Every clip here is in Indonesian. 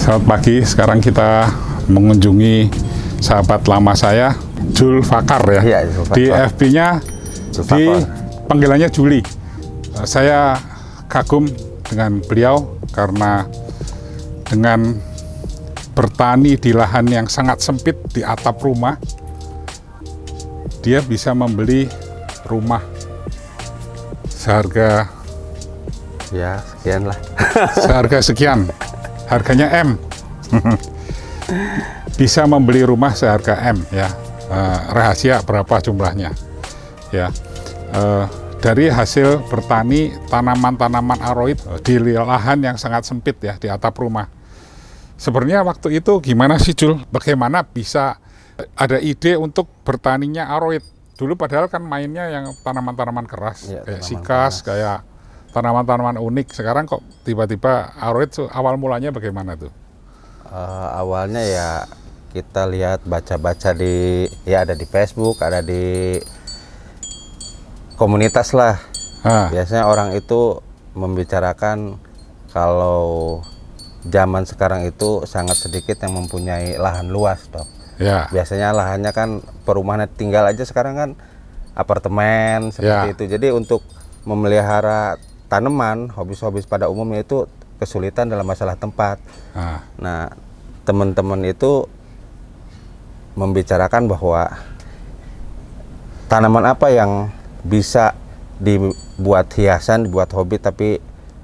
Selamat pagi, sekarang kita mengunjungi sahabat lama saya, Jul Fakar ya. Iya, di FB-nya, di panggilannya Juli. Saya kagum dengan beliau karena dengan bertani di lahan yang sangat sempit di atap rumah, dia bisa membeli rumah seharga ya sekian lah. Seharga sekian. Harganya M. Bisa membeli rumah seharga M ya. Rahasia berapa jumlahnya ya. Dari hasil bertani tanaman-tanaman aroid di lahan yang sangat sempit ya, di atap rumah. Sebenarnya waktu itu gimana sih Jul? Bagaimana bisa ada ide untuk bertaninya aroid? Dulu padahal kan mainnya yang tanaman-tanaman keras ya, kayak sikas, kayak tanaman-tanaman unik. Sekarang kok tiba-tiba aroid, awal mulanya bagaimana tuh? Awalnya ya kita lihat baca-baca ada di Facebook, ada di komunitas lah. Biasanya orang itu membicarakan kalau zaman sekarang itu sangat sedikit yang mempunyai lahan luas, Dok. Ya. Biasanya lahannya kan perumahan tinggal aja sekarang kan apartemen seperti itu. Jadi untuk memelihara tanaman, hobis-hobis pada umumnya itu kesulitan dalam masalah tempat. Nah, teman-teman itu membicarakan bahwa tanaman apa yang bisa dibuat hiasan, dibuat hobi tapi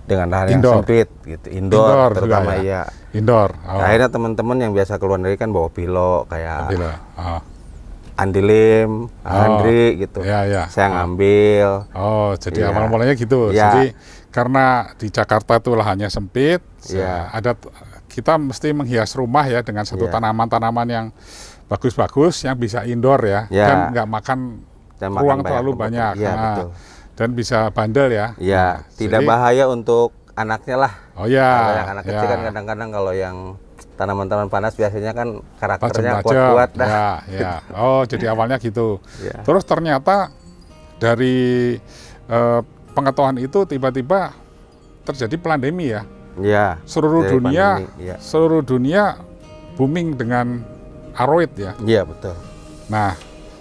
dengan lahan yang sempit gitu, indoor terutama ya. Indoor. Akhirnya teman-teman yang biasa keluar negeri kan bawa pilo kayak Andilim, Andri gitu. Saya ngambil. Jadi awal mulanya gitu. Jadi karena di Jakarta itu lahannya sempit, kita mesti menghias rumah ya dengan satu tanaman-tanaman yang bagus-bagus yang bisa indoor ya, dan nggak makan ruang terlalu banyak. Betul. Dan bisa bandel ya. Tidak bahaya untuk anaknya lah. Kalau yang anak kecil kan kadang-kadang kalau yang tanaman-tanaman panas biasanya kan karakternya kuat-kuat dah. Jadi awalnya gitu. Terus ternyata dari pengetahuan itu tiba-tiba terjadi pandemi ya. Seluruh dunia booming dengan aroid ya. Iya, betul. Nah,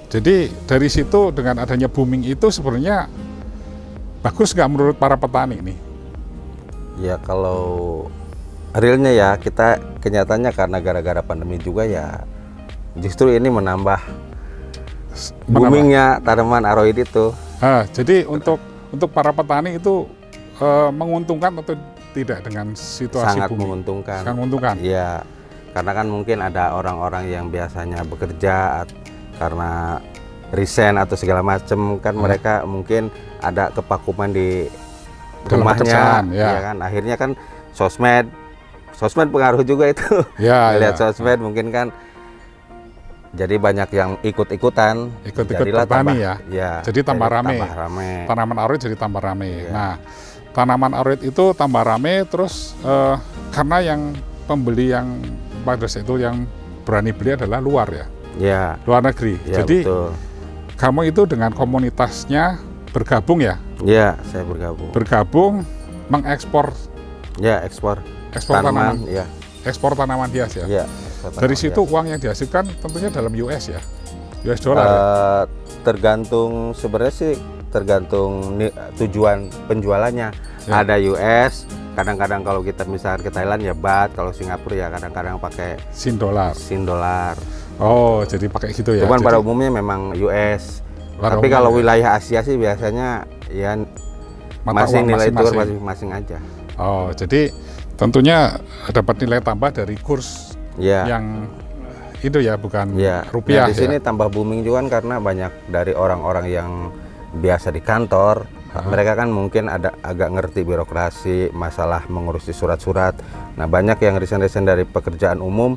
jadi dari situ dengan adanya booming itu sebenarnya bagus nggak menurut para petani ini? Ya kalau realnya ya kita kenyataannya karena gara-gara pandemi juga ya justru ini menambah boomingnya tanaman aroid itu. Jadi untuk para petani itu menguntungkan atau tidak dengan situasi sangat booming? Menguntungkan. Sangat menguntungkan. Iya, karena kan mungkin ada orang-orang yang biasanya bekerja karena resign atau segala macam kan mereka mungkin ada kevakuman di rumahnya, ya kan. Akhirnya kan sosmed pengaruh juga itu. Lihat sosmed mungkin kan jadi banyak yang ikut-ikutan. Ikut-ikut petani ya. Jadi tambah rame. Tanaman aroid jadi tambah rame. Nah, tanaman aroid itu tambah rame terus karena yang pembeli yang pada saat itu yang berani beli adalah luar ya. Ya. Luar negeri. Ya, Jadi betul. kamu itu dengan komunitasnya bergabung ya? Ya, saya bergabung. Bergabung mengekspor. Ya, ekspor tanaman. Ya. Ekspor tanaman hias ya. Ya. Dari situ uang yang dihasilkan tentunya dalam US ya. US dollar. Ya? Tergantung sebenarnya sih tergantung tujuan penjualannya. Ya. Ada US, kadang-kadang kalau kita misalkan ke Thailand ya baht, kalau Singapura ya kadang-kadang pakai sin dolar. Oh, jadi pakai gitu ya. Cuman pada umumnya memang US. Tapi kalau wilayah Asia sih biasanya ya masih nilai tukar masing-masing aja. Oh, jadi tentunya dapat nilai tambah dari kurs yang itu ya, bukan rupiah. Nah, di sini tambah booming juga kan karena banyak dari orang-orang yang biasa di kantor. Mereka kan mungkin agak ngerti birokrasi, masalah mengurusi surat-surat. Nah, banyak yang resign dari pekerjaan umum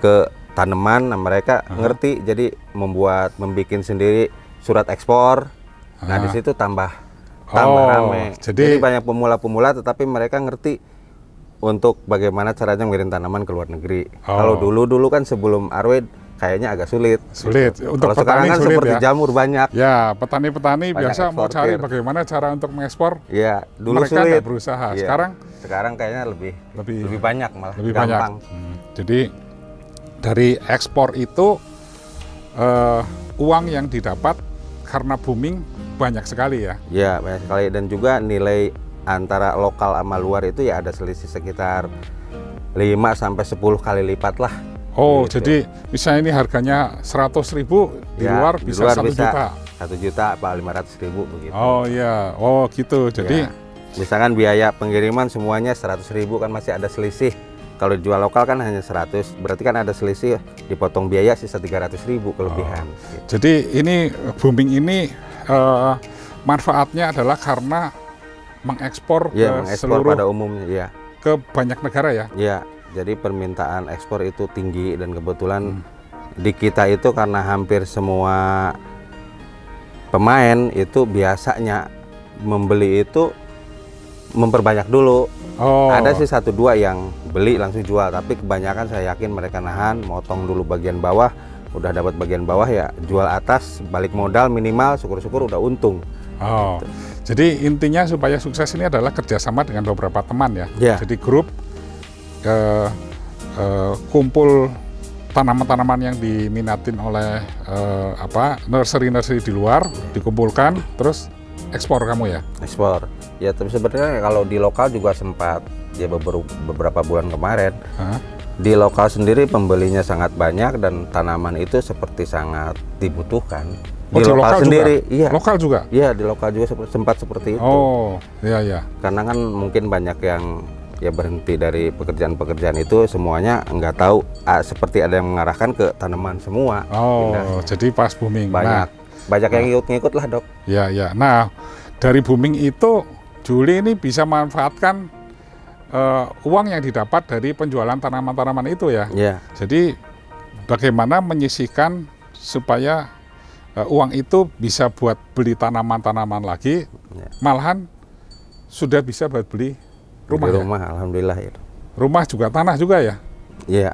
ke tanaman. Nah, mereka ngerti, jadi membuat sendiri surat ekspor. Nah, di situ tambah rame. Jadi banyak pemula-pemula, tetapi mereka ngerti untuk bagaimana caranya mengirim tanaman ke luar negeri. Kalau dulu kan sebelum Arwe kayaknya agak sulit. Gitu. Untuk kalau sekarang kan seperti ya? Jamur banyak. Ya, petani-petani biasa mau cari bagaimana cara untuk mengekspor. Ya, dulu mereka sulit. Nggak berusaha. Ya. Sekarang kayaknya lebih banyak malah. Lebih gampang. Jadi dari ekspor itu uang yang didapat karena booming banyak sekali ya. Ya, banyak sekali, dan juga nilai antara lokal sama luar itu ya ada selisih sekitar 5-10 kali lipat lah. Oh, gitu. Jadi misalnya ini harganya 100.000, di luar bisa 1 juta. 1 juta apa 500.000 begitu. Oh iya, oh gitu. Jadi misalkan biaya pengiriman semuanya 100.000 kan masih ada selisih. Kalau dijual lokal kan hanya 100, berarti kan ada selisih, dipotong biaya sisa 300.000 kelebihan. Gitu. Jadi ini booming ini manfaatnya adalah karena mengekspor ke seluruh pada umumnya ke banyak negara ya. Ya, jadi permintaan ekspor itu tinggi, dan kebetulan di kita itu karena hampir semua pemain itu biasanya membeli itu memperbanyak dulu. Ada sih 1-2 yang beli langsung jual, tapi kebanyakan saya yakin mereka nahan, motong dulu bagian bawah, udah dapat bagian bawah ya jual atas, balik modal minimal, syukur-syukur udah untung. Jadi intinya supaya sukses ini adalah kerjasama dengan beberapa teman ya. Jadi grup kumpul tanaman-tanaman yang diminatin oleh nursery di luar, dikumpulkan terus ekspor kamu ya. Ekspor. Ya, tapi sebenarnya kalau di lokal juga sempat ya beberapa bulan kemarin. Di lokal sendiri pembelinya sangat banyak dan tanaman itu seperti sangat dibutuhkan. Di lokal sendiri, juga? Iya. Lokal juga? Iya, di lokal juga sempat seperti itu. Oh, iya. Karena kan mungkin banyak yang ya berhenti dari pekerjaan-pekerjaan itu, semuanya nggak tahu seperti ada yang mengarahkan ke tanaman semua. Jadi pas booming. Banyak yang ngikut lah, Dok. Iya. Nah, dari booming itu Juli ini bisa manfaatkan uang yang didapat dari penjualan tanaman-tanaman itu ya. Jadi bagaimana menyisihkan supaya uang itu bisa buat beli tanaman-tanaman lagi, malahan sudah bisa buat beli rumah. Rumah, alhamdulillah ya. Rumah juga tanah juga ya. Iya.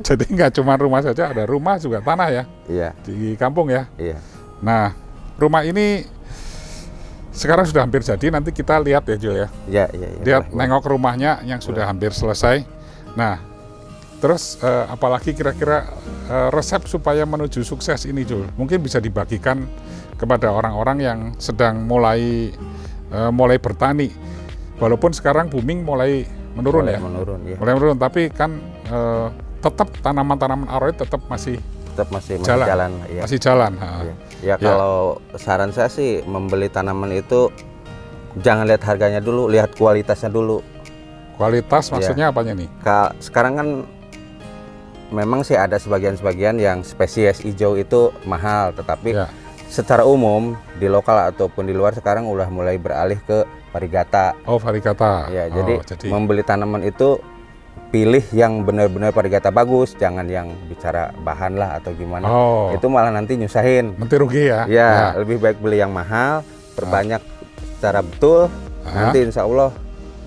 Jadi nggak cuma rumah saja, ada rumah juga tanah ya. Iya. Di kampung ya. Iya. Nah, rumah ini sekarang sudah hampir jadi. Nanti kita lihat ya, Jul ya. Iya. Lihat nengok rumahnya yang sudah hampir selesai. Nah, terus apalagi kira-kira resep supaya menuju sukses ini, Jul? Mungkin bisa dibagikan kepada orang-orang yang sedang mulai bertani. Walaupun sekarang booming mulai menurun ya. Mulai menurun, tapi kan tetap tanaman-tanaman aroid tetap masih jalan. Ya. Masih jalan. Ya, kalau saran saya sih membeli tanaman itu jangan lihat harganya dulu, lihat kualitasnya dulu. Kualitas maksudnya apanya nih? Sekarang kan memang sih ada sebagian-sebagian yang spesies hijau itu mahal, tetapi secara umum di lokal ataupun di luar sekarang udah mulai beralih ke varigata. Varigata. Ya, jadi membeli tanaman itu pilih yang benar-benar varigata bagus, jangan yang bicara bahan lah atau gimana. Itu malah nanti nyusahin. Nanti rugi ya. Ya, lebih baik beli yang mahal, perbanyak secara betul, nanti insya Allah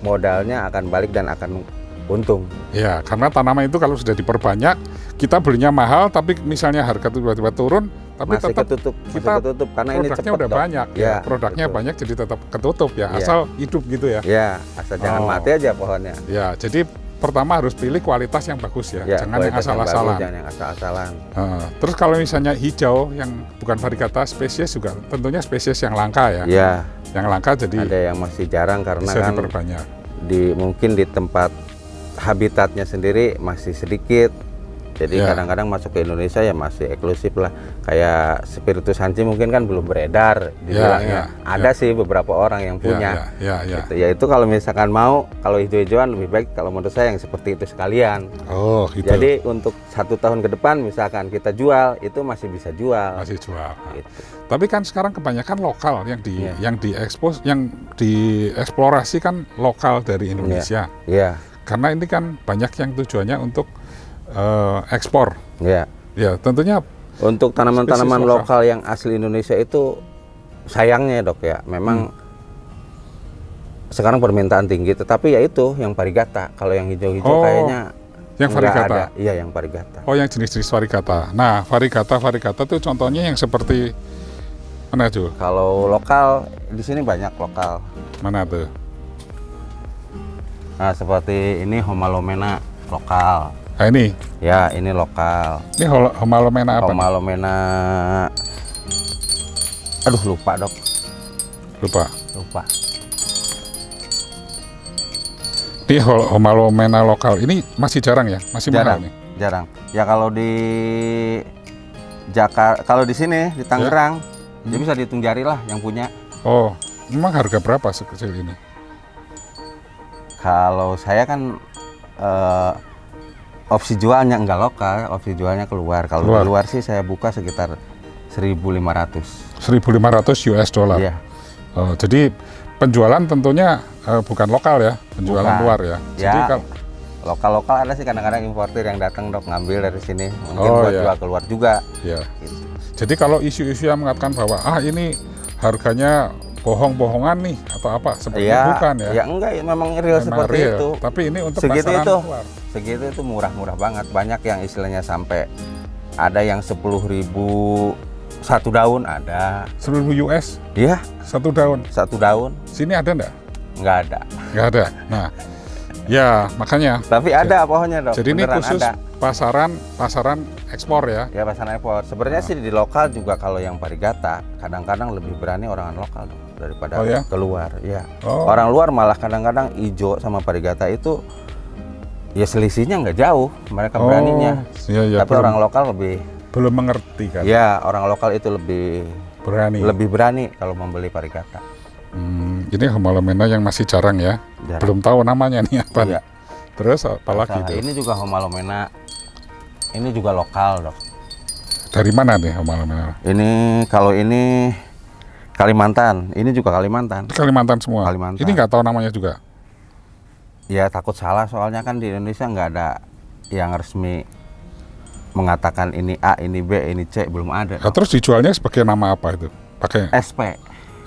modalnya akan balik dan akan untung. Ya, karena tanaman itu kalau sudah diperbanyak, kita belinya mahal, tapi misalnya harga tiba-tiba turun, tapi masih tetap ketutup karena ini produknya cepet udah dok. banyak ya, produknya betul. banyak jadi tetap ketutup ya, Ya. asal hidup gitu ya. Ya, asal jangan mati aja pohonnya. Ya, jadi pertama harus pilih kualitas yang bagus ya, Ya, jangan yang asal-asalan. Jangan yang asal-asalan. Terus kalau misalnya hijau yang bukan varigata spesies juga tentunya spesies yang langka ya. Ya. Yang langka jadi ada yang masih jarang karena bisa kan diperbanyak. mungkin di tempat habitatnya sendiri masih sedikit. Jadi Ya. kadang-kadang masuk ke Indonesia ya masih eksklusif lah. Kayak Spiritus Hanci mungkin kan belum beredar dibilangnya. Ada sih beberapa orang yang punya. Gitu. Ya itu kalau misalkan mau, kalau hijau-hijauan lebih baik kalau menurut saya yang seperti itu sekalian. Oh gitu. Jadi untuk 1 tahun ke depan misalkan kita jual, itu masih bisa jual. Masih jual. Gitu. Tapi kan sekarang kebanyakan lokal yang diekspos, yang dieksplorasi kan lokal dari Indonesia. Iya. Karena ini kan banyak yang tujuannya untuk ekspor. Iya. Ya, tentunya untuk tanaman-tanaman spesies lokal yang asli Indonesia itu sayangnya dok ya, memang sekarang permintaan tinggi. Tetapi ya itu yang varigata. Kalau yang hijau-hijau kayaknya yang varigata. Iya, yang varigata. Oh, yang jenis-jenis varigata. Nah, varigata itu contohnya yang seperti mana tuh? Kalau lokal di sini banyak lokal. Mana tuh? Nah, seperti ini Homalomena lokal. Nah, ini. Ya, ini lokal. Ini Homalomena apa? Homalomena. Aduh, lupa, Dok. Lupa. Ini Homalomena lokal. Ini masih jarang ya? Masih mahal nih? Jarang. Ya kalau di Jakarta, kalau di sini di Tangerang, dia bisa dihitung jari lah yang punya. Oh, memang harga berapa sekecil ini? Kalau saya kan opsi jualnya enggak lokal, opsi jualnya keluar. Kalau di luar sih saya buka sekitar 1.500. 1.500 US dollar. Iya. Oh, jadi penjualan tentunya bukan lokal ya, penjualan luar ya. Jadi kalau lokal ada sih kadang-kadang importir yang datang dok ngambil dari sini, mungkin buat jual keluar juga. Ya. Gitu. Jadi kalau isu-isu yang mengatakan bahwa ini harganya bohong-bohongan nih atau apa, sebenarnya bukan ya? Ya enggak, ya memang real seperti real. itu. Tapi ini untuk segitu pasaran itu, luar. Segitu itu murah-murah banget. Banyak yang istilahnya sampai ada yang 10.000 1 daun ada. 10.000 US? Iya. 1 daun? 1 daun. Sini ada enggak? Enggak ada. Enggak ada. Nah, ya makanya. Tapi ada pohonnya dok. Jadi beneran ini khusus ada. pasaran ekspor ya? Ya pasaran ekspor. Sebenarnya sih di lokal juga kalau yang varigata kadang-kadang lebih berani orang lokal dok daripada keluar. Ya. Orang luar malah kadang-kadang hijau sama varigata itu ya selisihnya nggak jauh. Mereka beraninya. Tapi orang lokal belum mengerti kan? Ya, orang lokal itu lebih berani kalau membeli varigata. Ini Homalomena yang masih jarang ya? Jarang. Belum tahu namanya nih apa nih. Terus apalagi itu? Ini juga Homalomena. Ini juga lokal dok. Dari mana nih Homalomena? Kalau ini Kalimantan. Ini juga Kalimantan. Kalimantan semua? Kalimantan. Ini nggak tahu namanya juga? Ya takut salah, soalnya kan di Indonesia nggak ada yang resmi mengatakan ini A, ini B, ini C, belum ada. Nah, terus dijualnya sebagai nama apa itu? Pakai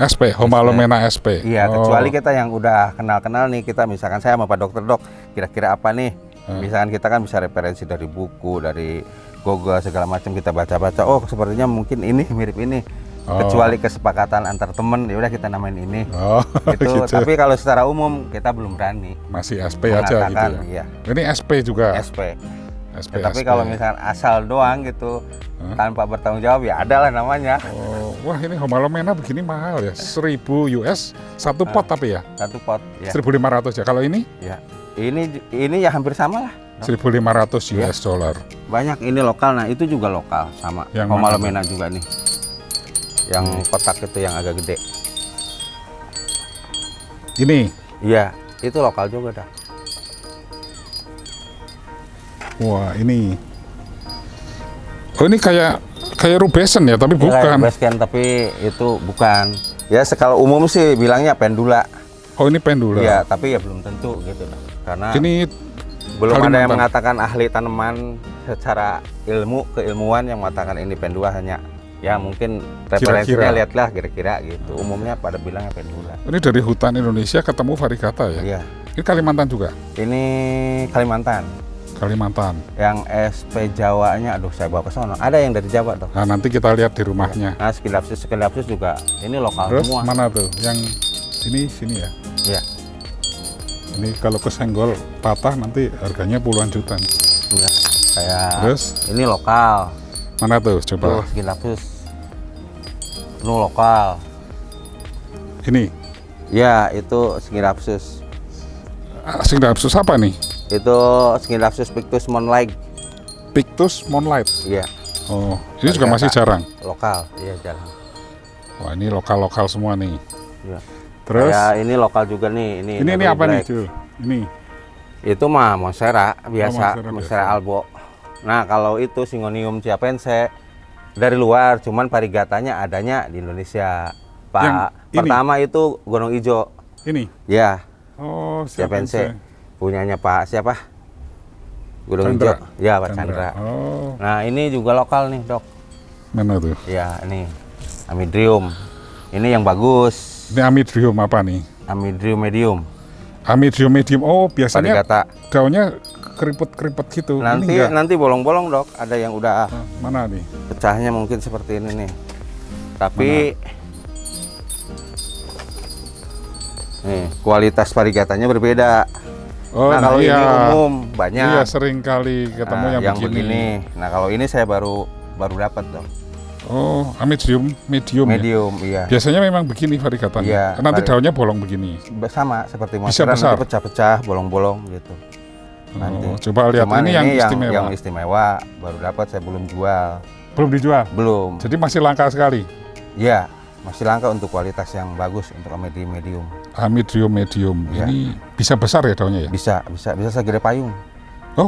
SP, Homalomena SP. Iya, kecuali kita yang udah kenal-kenal nih, kita misalkan saya sama Pak Dokter dok, kira-kira apa nih? Misalkan kita kan bisa referensi dari buku, dari Google segala macam, kita baca-baca. Oh, sepertinya mungkin ini mirip ini. Kecuali kesepakatan antar temen, ya udah kita namain ini. Gitu. Tapi kalau secara umum kita belum berani. Masih SP aja gitu ya. Iya. Ini SP juga. SP. Tapi kalau misalkan asal doang gitu, tanpa bertanggung jawab ya ada lah namanya. Wah ini Homalomena begini mahal ya, 1.000 US 1 pot tapi ya? 1 pot. Ya. 1.500 ya. Kalau ini? Ya. Ini ya hampir sama lah. 1.500 US dollar. Banyak ini lokal, nah itu juga lokal sama. Yang Homalomena juga nih. Yang kotak itu yang agak gede. Ini? Iya, itu lokal juga dah. Wah ini, ini kayak rubesen ya, tapi bukan. Kayak rubesen tapi itu bukan. Ya skala umum sih bilangnya pendula. Oh ini pendula. Iya, tapi ya belum tentu gitu, karena ini belum ada yang mengatakan ahli tanaman secara keilmuan yang mengatakan ini pendula, hanya ya mungkin referensinya lihatlah kira-kira gitu. Umumnya pada bilangnya pendula. Ini dari hutan Indonesia ketemu varigata ya? Iya. Ini Kalimantan juga? Ini Kalimantan. Kalimantan. Yang SP Jawanya, aduh saya bawa ke sana. Ada yang dari Jawa, Dok. Nah, nanti kita lihat di rumahnya. Nah, Skilapsus juga ini lokal Terus semua. mana tuh? Yang ini sini ya? Iya. Ini kalau kesenggol patah nanti harganya puluhan juta. Iya. Kayak Terus ini lokal. mana tuh? Coba. Tuh, Skilapsus. Ini lokal. Ini. Ya, itu Skilapsus. Skilapsus apa nih? Itu Skilapsus Pictus Moonlight. Pictus Moonlight. Iya. Oh, ini juga masih jarang. Lokal, iya jarang. Wah, ini lokal-lokal semua nih. Iya. Terus ya, ini lokal juga nih. Ini apa nih, black. Jul? Ini. Itu mah Monstera biasa, Monstera Monstera biasa. albo. Nah, kalau itu Syngonium chiapense dari luar, cuman varigatanya adanya di Indonesia. Pak, Yang ini? pertama itu Gunung Ijo. Ini. Ya, Oh, chiapense. Punyanya Pak siapa? Gunung Chandra. Ijo. Ya, Pak Chandra. Oh, Nah, ini juga lokal nih, Dok. mana tuh? Ya, ini Amidrium. Ini yang bagus. Ini Amidrium apa nih? Amidrium medium. Amidrium medium. Oh, biasanya Varigata. daunnya keriput-keriput gitu. Ini Nanti enggak. nanti bolong-bolong, Dok. Ada yang udah Nah, mana nih? pecahnya mungkin seperti ini nih. Tapi nih, kualitas varigatanya berbeda. Oh, nah, kalau iya. ini umum banyak. Iya, sering kali ketemu Nah, yang begini. Nah, kalau ini saya baru dapat, Dok. Oh, Amidrium medium. Ya? Medium, iya. Biasanya memang begini variegatanya. Iya, Nanti daunnya bolong begini. Sama seperti Bisa monstera, besar. nanti pecah-pecah, bolong-bolong gitu. Nanti. Oh, coba lihat. Cuman Ini yang istimewa. Yang istimewa baru dapat, saya belum jual. Belum dijual. Belum. Jadi masih langka sekali. Iya, masih langka untuk kualitas yang bagus untuk medium. Amidrium medium. Ya. Ini bisa besar ya daunnya ya? Bisa segede payung. Oh,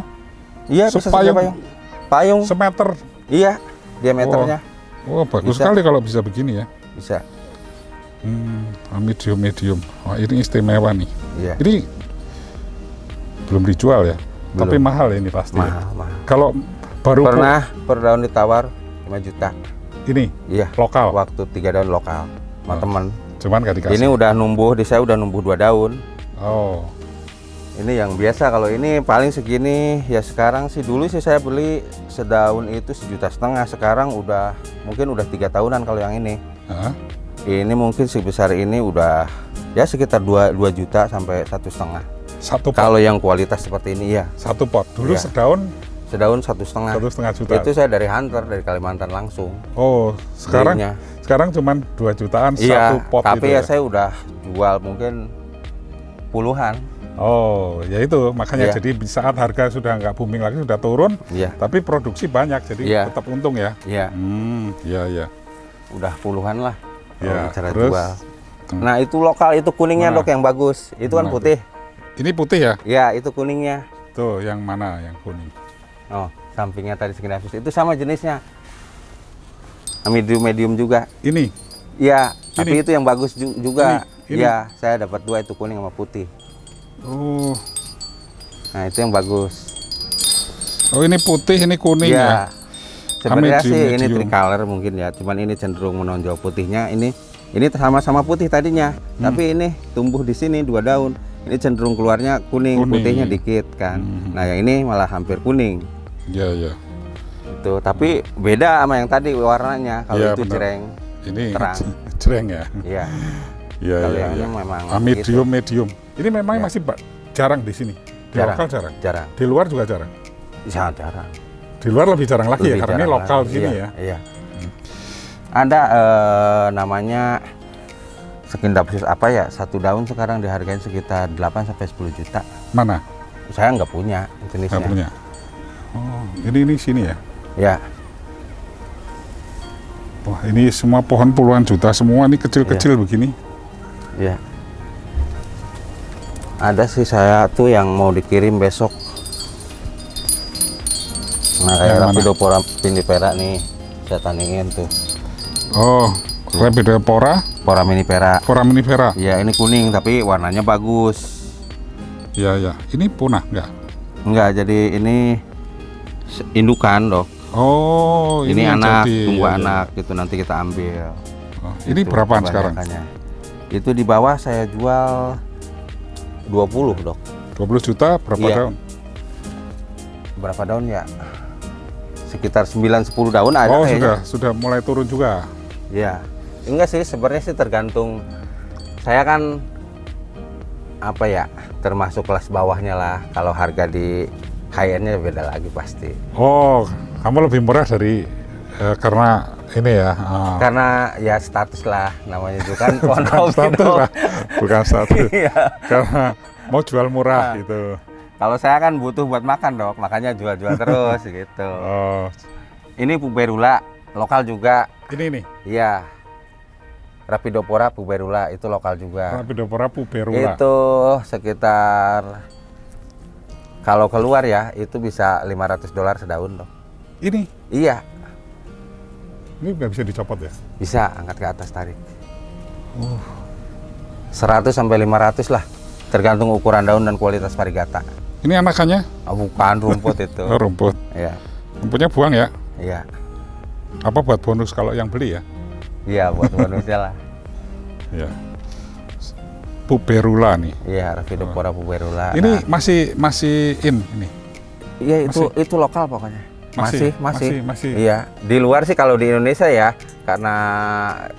Iya, bisa segede sepayung. payung. Payung. Semeter. Iya, diameternya. Oh, bagus Bisa. sekali kalau bisa begini ya. Bisa. Amidrium medium. Wah, ini istimewa nih. Iya. Ini belum dijual ya. Belum. Tapi mahal ya ini pasti. Ya. Mahal. Kalau baru Pernah per daun ditawar 5 juta. ini Iya. lokal. Waktu 3 daun lokal sama teman. Cuman gak dikasih. Ini udah numbuh, di saya udah numbuh 2 daun. Oh, Ini yang biasa, kalau ini paling segini ya. Sekarang sih, dulu sih saya beli sedaun itu 1,5 juta. Sekarang mungkin udah 3 tahunan kalau yang ini. hah? Ini mungkin sebesar ini udah ya sekitar 2 juta sampai 1,5. Satu pot. Kalau yang kualitas seperti ini ya. Satu pot. Dulu Iya. sedaun Sedaun 1,5. 1,5 juta. Itu saya dari Hunter, dari Kalimantan langsung. Oh, sekarang Belinya. sekarang cuman 2 jutaan Iya, satu pot tapi itu ya saya udah jual mungkin puluhan. Oh, ya itu makanya Iya. jadi di saat harga sudah nggak booming lagi, sudah turun, Iya, tapi produksi banyak, jadi Iya. tetap untung ya. iya, Iya. udah puluhan lah. Ya, Cara terus jual. Nah, itu lokal, itu kuningnya, Mana? Dok, yang bagus. Itu kan Mana putih. ini putih ya? Ya, itu kuningnya. Tuh, yang mana yang kuning? Oh, sampingnya tadi Skilapsus. Itu sama jenisnya. Medium juga. Ini. Iya, tapi Ini? itu yang bagus juga. Ini? Iya, saya dapat 2, itu kuning sama putih. Oh, Nah, itu yang bagus. oh ini putih, ini kuning ya. Iya. Sebenarnya Medium, sih ini medium. tricolor mungkin ya, cuman ini cenderung menonjol putihnya. Ini sama-sama putih tadinya, tapi ini tumbuh di sini 2 daun. Ini cenderung keluarnya kuning, Kuning. putihnya dikit kan. Nah, yang ini malah hampir kuning. Iya. Itu, tapi beda sama yang tadi warnanya. Kalau Iya, itu benar. cereng. Ini Terang. cereng ya. Iya. Iya, Kalau iya. yang Iya. ini memang Medium. Ini memang Ya. masih jarang di sini. Di Jarang. lokal jarang. jarang. Di luar juga jarang. Sangat jarang. Di luar lebih jarang lagi ya, Lebih karena ini jarang lokal lagi. di sini Iya, ya. Iya. Ada namanya Skilapsus apa ya? 1 daun sekarang dihargain sekitar 8 sampai 10 juta. Mana? Saya nggak punya jenisnya. Nggak punya. Oh, ini sini ya. Ya, Wah, ini semua pohon puluhan juta semua, ini kecil-kecil begini. ya. Ada sih saya tuh yang mau dikirim besok. Nah, kayak Yang mana? Rapidopora pinipera nih, saya taniin tuh. Oh, Lepidopora, Pora minipera. foraminifera. Ya, ini kuning tapi warnanya bagus. Iya. Ini punah nggak? Enggak, jadi ini indukan, Dok. Oh, Ini yang anak, jadi. tunggu Iya, iya. anak gitu, nanti kita ambil. Oh, ini Itu berapaan sekarang? kebanyakannya. Itu di bawah saya jual 20, Dok. 20 juta berapa Iya. daun? berapa daun ya? Sekitar 9-10 daun ada Oh, kayaknya. sudah mulai turun juga. Ya, enggak sih, sebenarnya sih tergantung. Saya kan apa ya, termasuk kelas bawahnya lah. Kalau harga di high end-nya beda lagi pasti. Oh, kamu lebih murah dari karena ini ya. Karena ya status lah, namanya juga kan pohon Bukan kopi status dong. lah, bukan status. Iya. Karena mau jual murah gitu. Kalau saya kan butuh buat makan dok, makanya jual-jual terus gitu. Oh, Ini puberula, lokal juga. ini nih, Iya. Rapidopora puberula itu lokal juga. Rapidopora puberula. Itu sekitar kalau keluar ya itu bisa $500 sedaun dok. Ini Iya, nggak bisa dicopot ya? bisa angkat ke atas tarik. 100 sampai 500 lah, tergantung ukuran daun dan kualitas varigata. Ini anakannya? Oh, bukan rumput itu. Oh, rumput. Iya, Rumputnya buang ya? iya, Apa buat bonus kalau yang beli ya? iya buat bonusnya lah. Ya. Puberula nih. Iya, Rapidopora puberula. Ini masih in ini. Iya itu lokal pokoknya. Masih. Iya, di luar sih kalau di Indonesia ya karena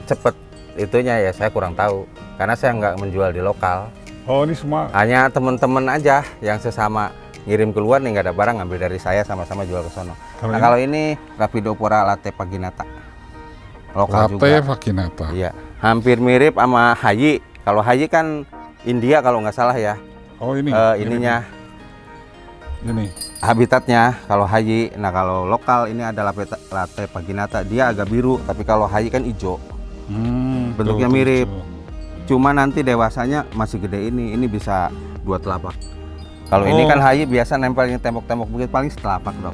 cepet itunya ya saya kurang tahu. Karena saya nggak menjual di lokal. Oh, ini semua. Hanya teman-teman aja yang sesama ngirim keluar nih nggak ada barang ngambil dari saya sama-sama jual ke sono. Nah, kalau ini Rapidopora latte paginata. Lokal Latte juga. vaginata. Iya, hampir mirip sama Hayi. Kalau Hayi kan India kalau nggak salah ya. Oh, ini. Ininya Ini. habitatnya kalau Hayi. Nah, kalau lokal ini ada latte paginata. Dia agak biru, tapi kalau Hayi kan hijau. Bentuknya mirip. Cuma nanti dewasanya masih gede ini. Ini bisa 2 telapak. Kalau ini kan Hayi biasa nempelnya tembok-tembok begitu paling setelapak dok.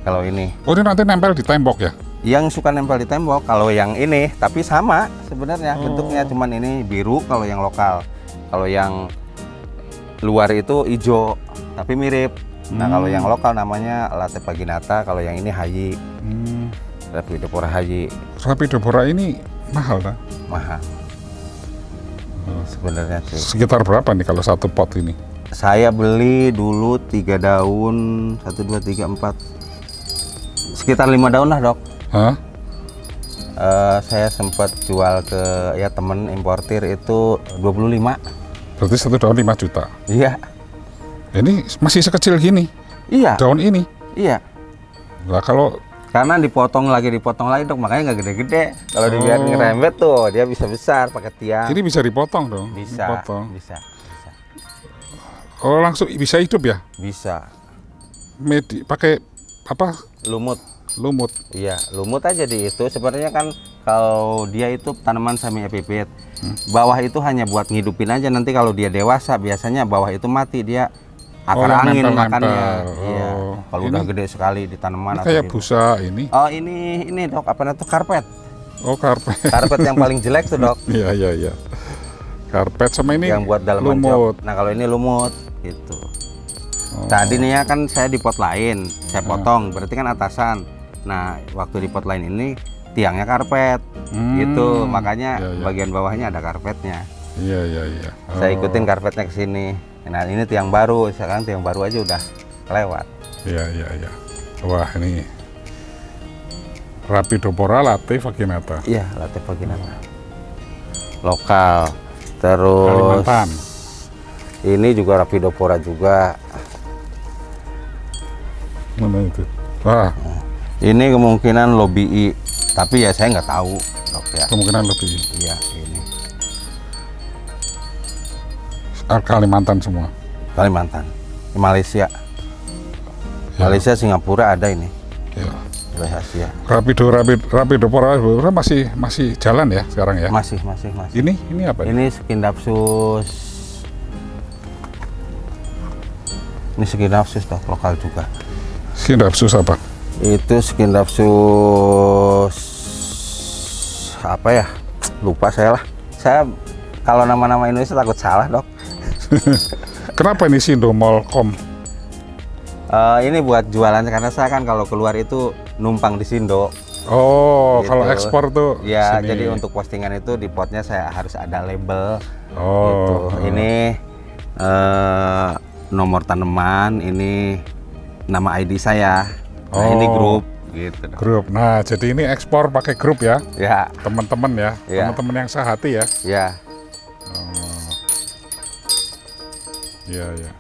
Kalau ini. Oh, ini nanti nempel di tembok ya? Yang suka nempel di tembok. Kalau yang ini, tapi sama sebenarnya bentuknya. Cuman ini biru kalau yang lokal. Kalau yang luar itu hijau, tapi mirip. Nah, kalau yang lokal namanya latte paginata. Kalau yang ini Hayi. Rapidopora Hayi. Rapidopora ini mahal kan? Mahal. Sebenarnya sih. Sekitar berapa nih kalau satu pot ini? Saya beli dulu 3 daun, 1, 2, 3, 4, sekitar 5 daun lah dok. Hah? Saya sempat jual ke ya temen importir itu 25. Berarti satu daun 5 juta. Iya. Ini masih sekecil gini. Iya. Daun ini. Iya. Lah kalau Karena dipotong lagi dok, makanya nggak gede-gede. Kalau dibiarin ngerembet tuh dia bisa besar pakai tiang. ini bisa dipotong dong. Bisa. Dipotong. Bisa. Oh, langsung bisa hidup ya? Bisa. Pakai apa? Lumut. Lumut. Iya, lumut aja di itu. Sebenarnya kan kalau dia itu tanaman semi epipit. Bawah itu hanya buat ngidupin aja. Nanti kalau dia dewasa biasanya bawah itu mati, dia akar angin makannya. Iya. Kalau udah gede sekali di tanaman ini kayak busa ini. Oh, ini dok, apa namanya tuh karpet. Oh, karpet. Karpet yang paling jelek tuh dok. Iya. Karpet sama ini yang buat dalaman lumut. jok. Nah, kalau ini lumut gitu. Tadi nih ya kan saya di pot lain, saya potong, berarti kan atasan. Nah, waktu di pot lain ini tiangnya karpet, gitu. Makanya bagian bawahnya ada karpetnya. Iya. Saya ikutin karpetnya ke sini. Nah, ini tiang baru, sekarang tiang baru aja udah lewat. Iya. Wah, ini Rapidopora latte vaginata. Iya, latte vaginata. Lokal. Terus Kalimantan. ini juga Rapidopora juga. Mana itu? Wah, Ini kemungkinan lobby, tapi ya saya nggak tahu, dok ya. kemungkinan lebih. Iya, ini Kalimantan semua. Kalimantan, Malaysia, Malaysia, Singapura ada ini. Ya. Asia. Rapidopora masih jalan ya sekarang ya? Masih. Ini apa? Ini Skindapsus. Ini Skindapsus dok, lokal juga. Skindapsus apa? Itu Skindapsus apa ya? Lupa saya lah. Saya kalau nama-nama Indonesia takut salah dok. Kenapa ini Sindomolcom? Ini buat jualan karena saya kan kalau keluar itu numpang di Sindo. Oh, gitu. kalau ekspor tuh ya sini. jadi untuk postingan itu di potnya saya harus ada label. Oh, gitu. Ini nomor tanaman, ini nama ID saya. Nah, ini grup gitu. Grup. Nah, jadi ini ekspor pakai grup ya? Ya. Teman-teman ya, teman-teman yang sehati ya? Ya. Oh. Iya, ya.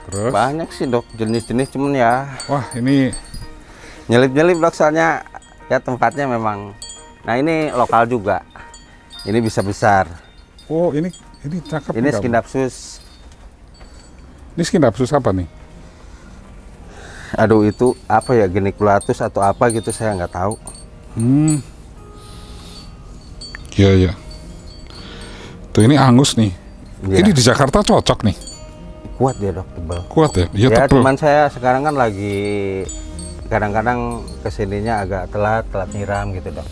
Terus? Banyak sih dok, jenis-jenis cuman ya. Wah, ini nyelip-nyelip dok, soalnya ya tempatnya memang. Nah, ini lokal juga. Ini bisa besar. Oh, ini cakep. Ini Scindapsus. Ini Scindapsus apa nih? Aduh, itu apa ya, Geniculatus atau apa gitu, saya nggak tahu. Iya, ya. Tuh ini angus nih. Ya. Ini di Jakarta cocok nih. Kuat dia dok, tebal. Kuat ya? Iya, ya, tebal. cuman saya sekarang kan lagi kadang-kadang kesininya agak telat nyiram gitu dok.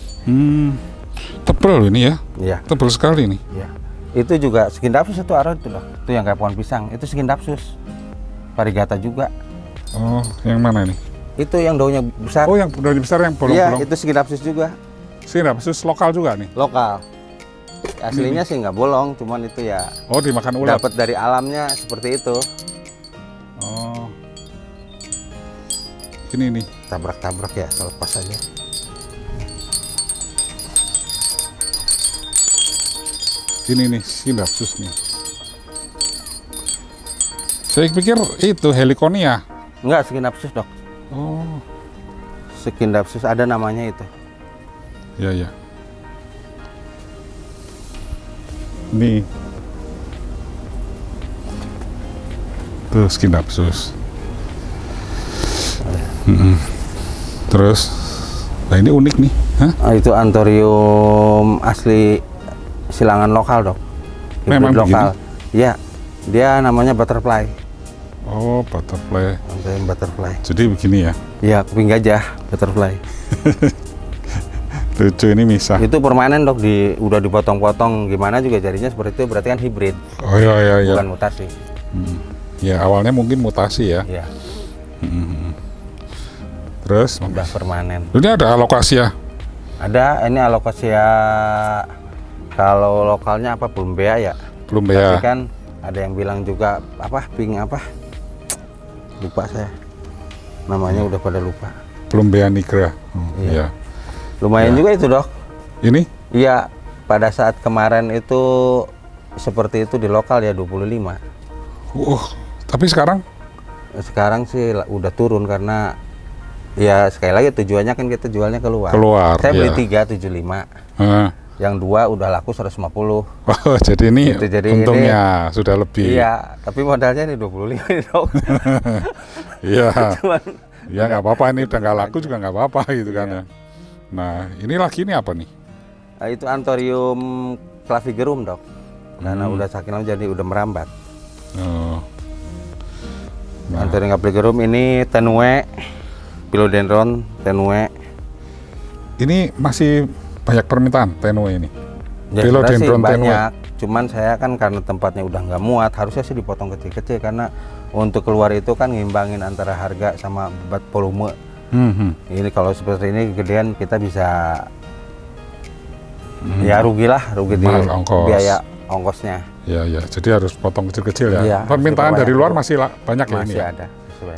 Tebal loh ini ya? Iya. Tebal sekali nih. Iya. Itu juga Scindapsus itu aroid itu dok. Itu yang kayak pohon pisang. Itu Scindapsus. Variegata juga. Oh, yang mana nih? Itu yang daunnya besar. Oh, yang daunnya besar yang bolong-bolong. Iya, itu Scindapsus juga. Scindapsus lokal juga nih? Lokal. Aslinya sih nggak bolong, cuman itu ya. Oh, dimakan ulat. Dapat dari alamnya seperti itu. Oh. Ini nih. Tabrak-tabrak ya, selepas aja. Ini nih, Scindapsus nih. Saya pikir itu Heliconia. Enggak, Scindapsus dok. Oh. Scindapsus ada namanya itu. Ya, ya. Nih. Tuh Scindapsus. Terus, nah ini unik nih. Hah? Itu Anthurium asli silangan lokal dok. Memang lokal. Iya, dia namanya butterfly. Oh, butterfly. Butterfly. Jadi begini ya? Iya, kuping gajah, butterfly. Lucu, ini misah. Itu permanen dok, udah dipotong-potong gimana juga jadinya seperti itu, berarti kan hibrid. Oh iya, iya, iya. Bukan mutasi. Ya awalnya mungkin mutasi ya. Iya. Terus? Udah permanen. Ini ada alokasia? Ada, ini alokasia. Kalau lokalnya apa, Plumbea ya? Plumbea. Tapi kan ada yang bilang juga apa, pink apa? Lupa saya. Namanya udah pada lupa. Plumbea nigra. Iya. Lumayan juga itu dok. Ini? Iya, pada saat kemarin itu seperti itu di lokal ya 25. Tapi sekarang? Sekarang sih udah turun karena ya sekali lagi tujuannya kan kita jualnya keluar. Saya beli 3 75. Yang 2 udah laku 150. Oh, jadi ini gitu, jadi untungnya ini, sudah lebih. Iya, tapi modalnya ini 25 nih dok. Iya. Ya nggak apa-apa, ini udah nggak laku juga nggak apa-apa gitu kan ya. Nah, ini lagi ini apa nih? Nah, itu Anthurium clavigerum dok. Karena udah saking lama jadi udah merambat. Oh. Nah. Anthurium clavigerum ini tenue, philodendron tenue. Ini masih banyak permintaan tenue ini. Ya, philodendron banyak. Cuman saya kan karena tempatnya udah nggak muat, harusnya sih dipotong kecil-kecil karena untuk keluar itu kan ngimbangin antara harga sama bebat volume. Ini kalau seperti ini gedean kita bisa ya rugi di biaya ongkosnya. Ya, ya. Jadi harus potong kecil-kecil ya. Ya, permintaan dari luar masih banyak ya ini. Masih ada.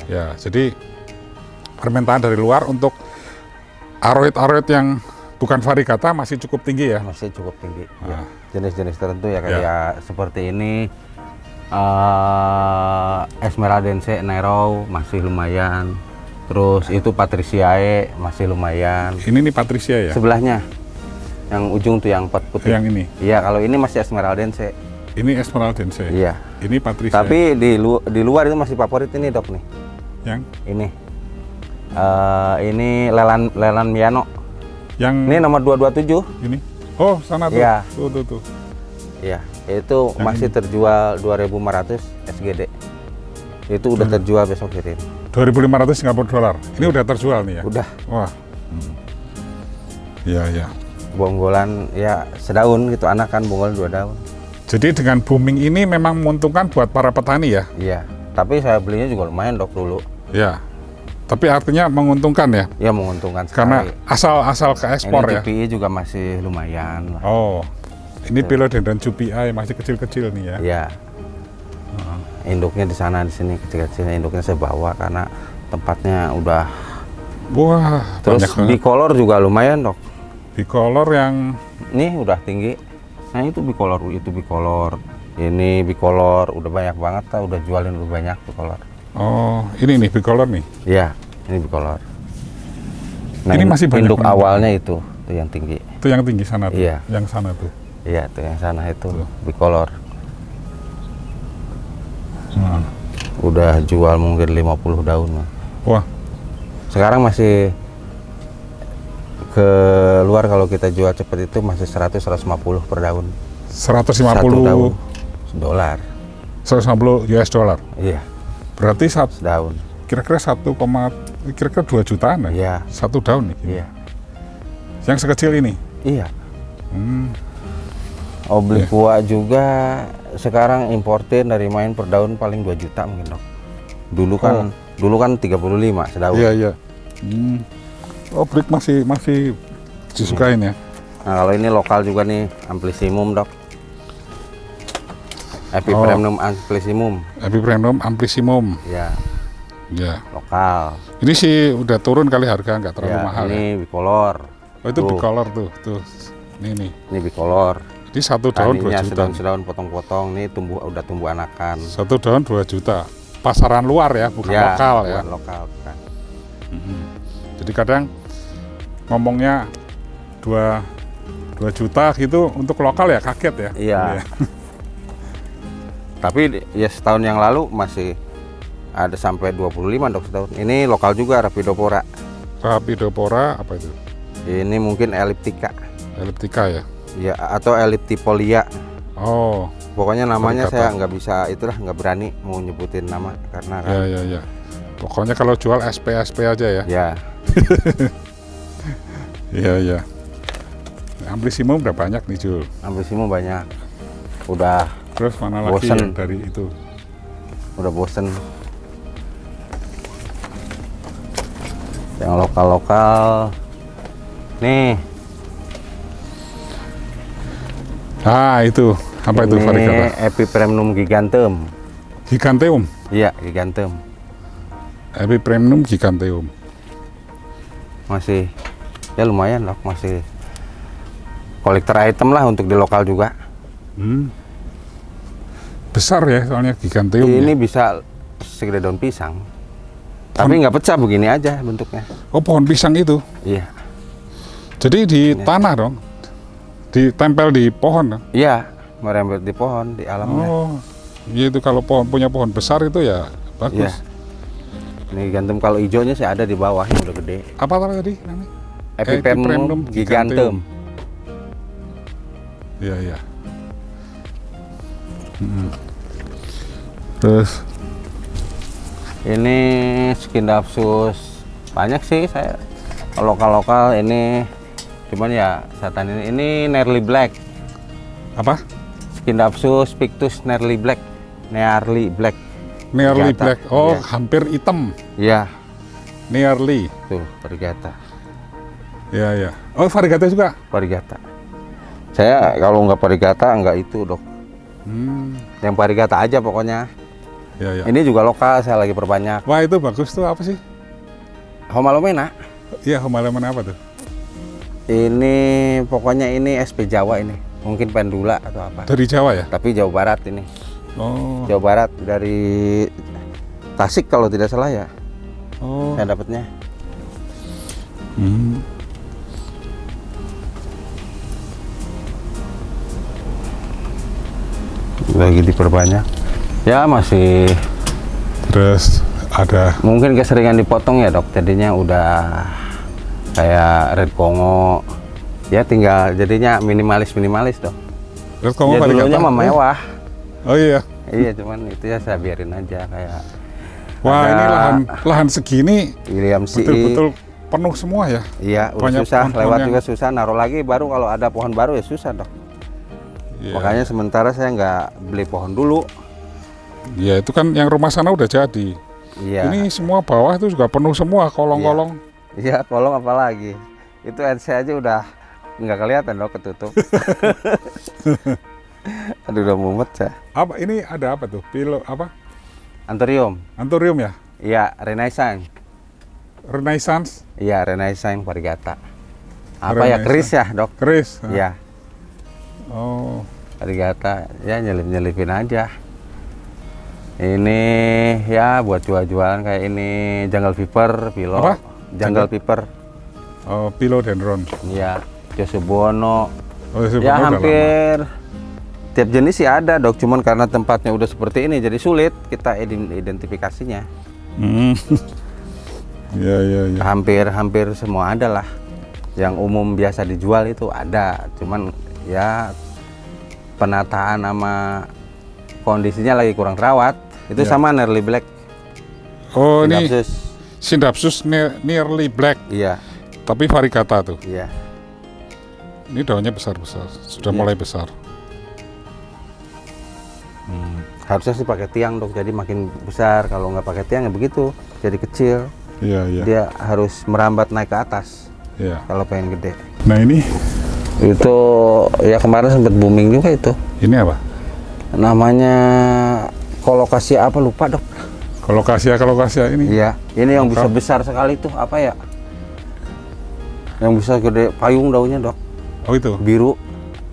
Ya, jadi permintaan dari luar untuk aroid-aroid yang bukan variegata masih cukup tinggi ya. Masih cukup tinggi. Ya. Jenis-jenis tertentu ya kayak seperti ini. Esmeraldense Nero masih lumayan. Terus itu Patriciae masih lumayan. Ini nih Patricia ya? Sebelahnya. Yang ujung tuh yang pot putih. Yang ini? Iya, kalau ini masih Esmeraldense. Ini Esmeraldense? Iya. Ini Patricia? Tapi di luar itu masih favorit ini dok nih. Yang? Ini Lelan Miano. Yang? Ini nomor 227. Ini? Oh, sana tuh? Iya. Tuh. Iya, itu yang masih terjual 2.500 SGD. Itu udah terjual, besok kirim. 2.500 Singapura dolar. Ini udah terjual nih ya? Udah. Wah. Iya, ya. Bonggolan ya sedaun gitu, anak kan bonggol 2 daun. Jadi dengan booming ini memang menguntungkan buat para petani ya? Iya, tapi saya belinya juga lumayan dok dulu. Ya. Tapi artinya menguntungkan ya? Iya, menguntungkan sekali. Karena asal ke ekspor ya? Ini CPI juga masih lumayan. Oh. Ini Philodendron CPI masih kecil-kecil nih ya? Iya. Induknya di sana, di sini kecil-kecil. Induknya saya bawa karena tempatnya udah. Wah, terus bicolor juga lumayan dok. Bicolor yang ini udah tinggi. Nah itu bicolor, ini bicolor udah banyak banget, udah jualin udah banyak bicolor. Oh, ini nih bicolor nih. Iya, ini bicolor. Nah, ini masih banyak induk awalnya itu yang tinggi. Itu yang tinggi sana tuh. Iya. Yang sana tuh. Iya, tuh yang sana itu bicolor. Udah jual mungkin 50 daun. Wah. Sekarang masih ke luar kalau kita jual cepat itu masih 100-150 per daun. 150 daun dolar. 150 US dollar. Iya. Berarti satu daun. Kira-kira 2 jutaan ya? Iya. 1 daun nih. Iya. Yang sekecil ini. Iya. Obliqua juga sekarang importir dari main per daun paling 2 juta mungkin dok. Dulu kan 35 sedaun. Iya, iya. Oblik masih disukain ya. Nah kalau ini lokal juga nih, Amplisimum dok. Epipremnum Amplisimum. Epipremnum Amplisimum. Ya. Ya. Lokal. Ini sih udah turun kali harga, nggak terlalu mahal. Ini bicolor. Oh itu bicolor tuh. Ini nih. Ini bicolor. Ini 1 daun 2 juta. Sedaun potong-potong, nih udah tumbuh anakan. 1 daun 2 juta. Pasaran luar ya, bukan lokal ya. Bukan lokal, bukan. Jadi kadang ngomongnya 2 juta gitu untuk lokal ya kaget ya. Iya. Tapi ya setahun yang lalu masih ada sampai 25 dok setahun. Ini lokal juga Rapidopora. Rapidopora apa itu? Ini mungkin elliptica. Elliptica ya? Ya, atau elliptipolia. Oh. Pokoknya namanya saya nggak bisa, itulah nggak berani mau nyebutin nama karena kan. Ya. Pokoknya kalau jual SP aja ya. Ya. Iya. Amplisimum udah banyak nih Jul. Amplisimum banyak. Udah. Terus mana lagi yang dari itu? Udah bosen. Yang lokal-lokal. Nih. Ah itu. Apa itu varigata? Epipremnum giganteum. Giganteum? Iya, giganteum. Epipremnum giganteum. Masih, ya lumayan loh, masih kolektor item lah untuk di lokal juga. Besar ya soalnya giganteum. Ini ya? bisa segede daun pisang. Tapi nggak pecah, begini aja bentuknya. Oh pohon pisang itu? Iya. Jadi di tanah dong? Ditempel di pohon dong? Iya, merembet di pohon, di alamnya. Oh, iya itu kalau punya pohon besar itu ya bagus. Iya. Ini giganteum kalau hijaunya sih ada di bawah yang udah gede. Apa tadi namanya? Epipremnum giganteum. Iya. Terus ini Scindapsus banyak sih saya lokal ini, cuman ya setan ini Nearly Black. apa? Scindapsus pictus Nearly Black. Nearly Black. Nearly Black. Oh, ya. hampir hitam. Iya. Nearly. Tuh, varigata. Iya. Oh, varigata juga? Varigata. Saya kalau nggak varigata nggak itu dok. Yang varigata aja pokoknya. Iya. Ini juga lokal, saya lagi perbanyak. Wah itu bagus tuh, apa sih? Homalomena. Iya, Homalomena apa tuh? Ini pokoknya ini SP Jawa ini. Mungkin pendula atau apa. Dari Jawa ya? Tapi Jawa Barat ini. Oh. Jawa Barat dari Tasik kalau tidak salah ya. Oh. Saya dapatnya. Lagi diperbanyak. Ya masih. Terus ada. Mungkin keseringan dipotong ya dok. Jadinya udah kayak Red Congo. Ya tinggal jadinya minimalis dok. Red Congo ya, dulunya mah mewah. Oh iya. Iya cuman itu ya saya biarin aja kayak. Wah ini lahan segini. William C. Betul-betul penuh semua ya. Iya udah banyak susah, lewat yang... juga susah. Naruh lagi baru kalau ada pohon baru ya susah dok. Yeah. Makanya sementara saya nggak beli pohon dulu. Iya itu kan yang rumah sana udah jadi. Iya. Ini semua bawah itu juga penuh semua kolong-kolong. Iya kolong apalagi. Itu NC aja udah nggak kelihatan dok, ketutup. Aduh udah mumet ya. Apa ini ada apa tuh? Pilo apa? Anthurium. Anthurium ya? Iya, Renaissance. Renaissance? Iya, Renaissance varigata. Apa ya, keris ya, Dok? Keris? Iya. Oh. Varigata, ya nyelip-nyelipin aja. Ini ya buat jual-jualan kayak ini jungle viper, pilo. Apa? Jungle viper. Oh, philodendron. Iya, Josubono. Oh, ya hampir tiap jenis sih ada, Dok. Cuman karena tempatnya udah seperti ini, jadi sulit kita identifikasinya. Ya. Hampir semua ada lah. Yang umum biasa dijual itu ada. Cuman ya penataan sama kondisinya lagi kurang terawat. Itu sama Nearly Black. Oh, Scindapsus. Ini Scindapsus Nearly Black. Iya. Tapi varigata tuh. Iya. Ini daunnya besar-besar, sudah mulai besar. Harusnya sih pakai tiang, Dok, jadi makin besar. Kalau nggak pakai tiang ya begitu, jadi kecil. Iya. Dia harus merambat naik ke atas. Iya. Kalau pengen gede. Nah ini? Itu ya kemarin sempat booming juga itu. Ini apa? Namanya kolokasia apa lupa, Dok. Kolokasia ini? Iya. Ini yang bisa besar sekali tuh apa ya? Yang bisa gede payung daunnya, Dok. Oh itu? Biru.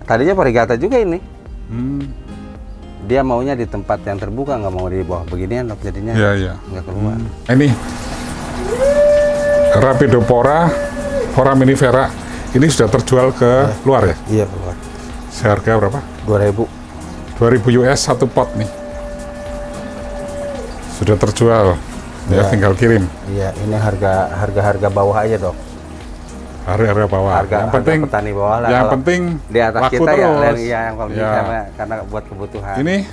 Tadinya varigata juga ini. Dia maunya di tempat yang terbuka, nggak mau di bawah beginian, Dok. Jadinya nggak keluar. Ini Rapidopora foraminifera. Ini sudah terjual ke luar ya? Iya, keluar. Seharga berapa? 2.000. 2.000 US satu pot nih. Sudah terjual. Ya, tinggal kirim. Iya, ini harga bawah aja, Dok. Harga bawah. Yang penting petani bawah lah. Yang penting di atas laku kita terus. yang paling karena buat kebutuhan. Ini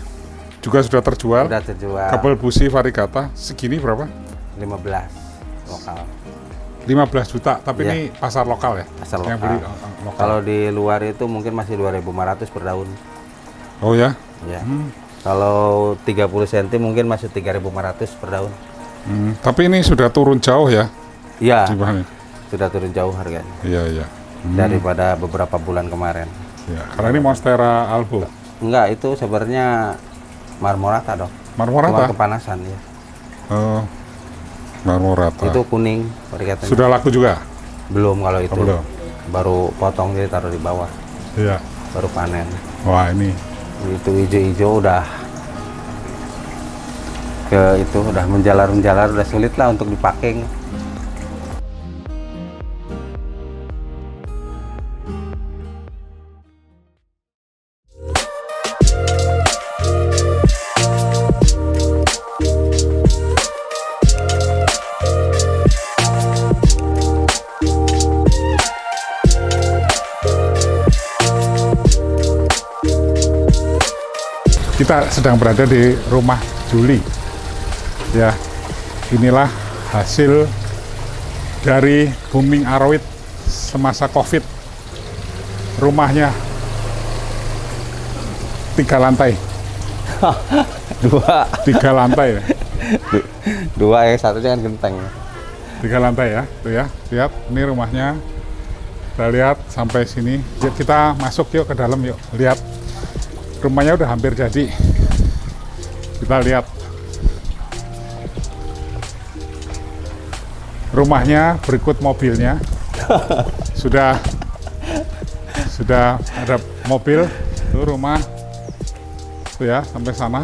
juga sudah terjual. Sudah terjual. Kabel busi varigata segini berapa? 15 lokal. 15 juta, tapi ini pasar lokal ya? Pasar lokal. Yang beli lokal. Kalau di luar itu mungkin masih 2.500 per daun. Oh ya? Iya. Kalau 30 cm mungkin masih 3.500 per daun. Tapi ini sudah turun jauh ya? Iya. Gimana? Sudah turun jauh harganya. Iya. Daripada beberapa bulan kemarin. Ya, karena ini Monstera albo. Enggak, itu sebenarnya Marmorata, Dok. Marmorata? Cuma kepanasan ya. Oh, Marmorata. Itu kuning varigata. Sudah laku juga? Belum kalau itu. Belum. Baru potong jadi taruh di bawah. Iya. Baru panen. Wah, ini. Itu hijau-hijau udah udah menjalar, udah sulit lah untuk dipacking. Kita sedang berada di rumah Juli. Ya, inilah hasil dari booming aroid semasa COVID. Rumahnya 3 lantai. 3 lantai ya. 2 yang satunya kan genteng. 3 lantai ya, tuh ya. Lihat, ini rumahnya. Kita lihat sampai sini. Kita masuk yuk ke dalam yuk. Lihat. Rumahnya udah hampir jadi. Kita lihat. Rumahnya berikut mobilnya. Sudah ada mobil. Tuh rumah. Tuh ya, sampai sana.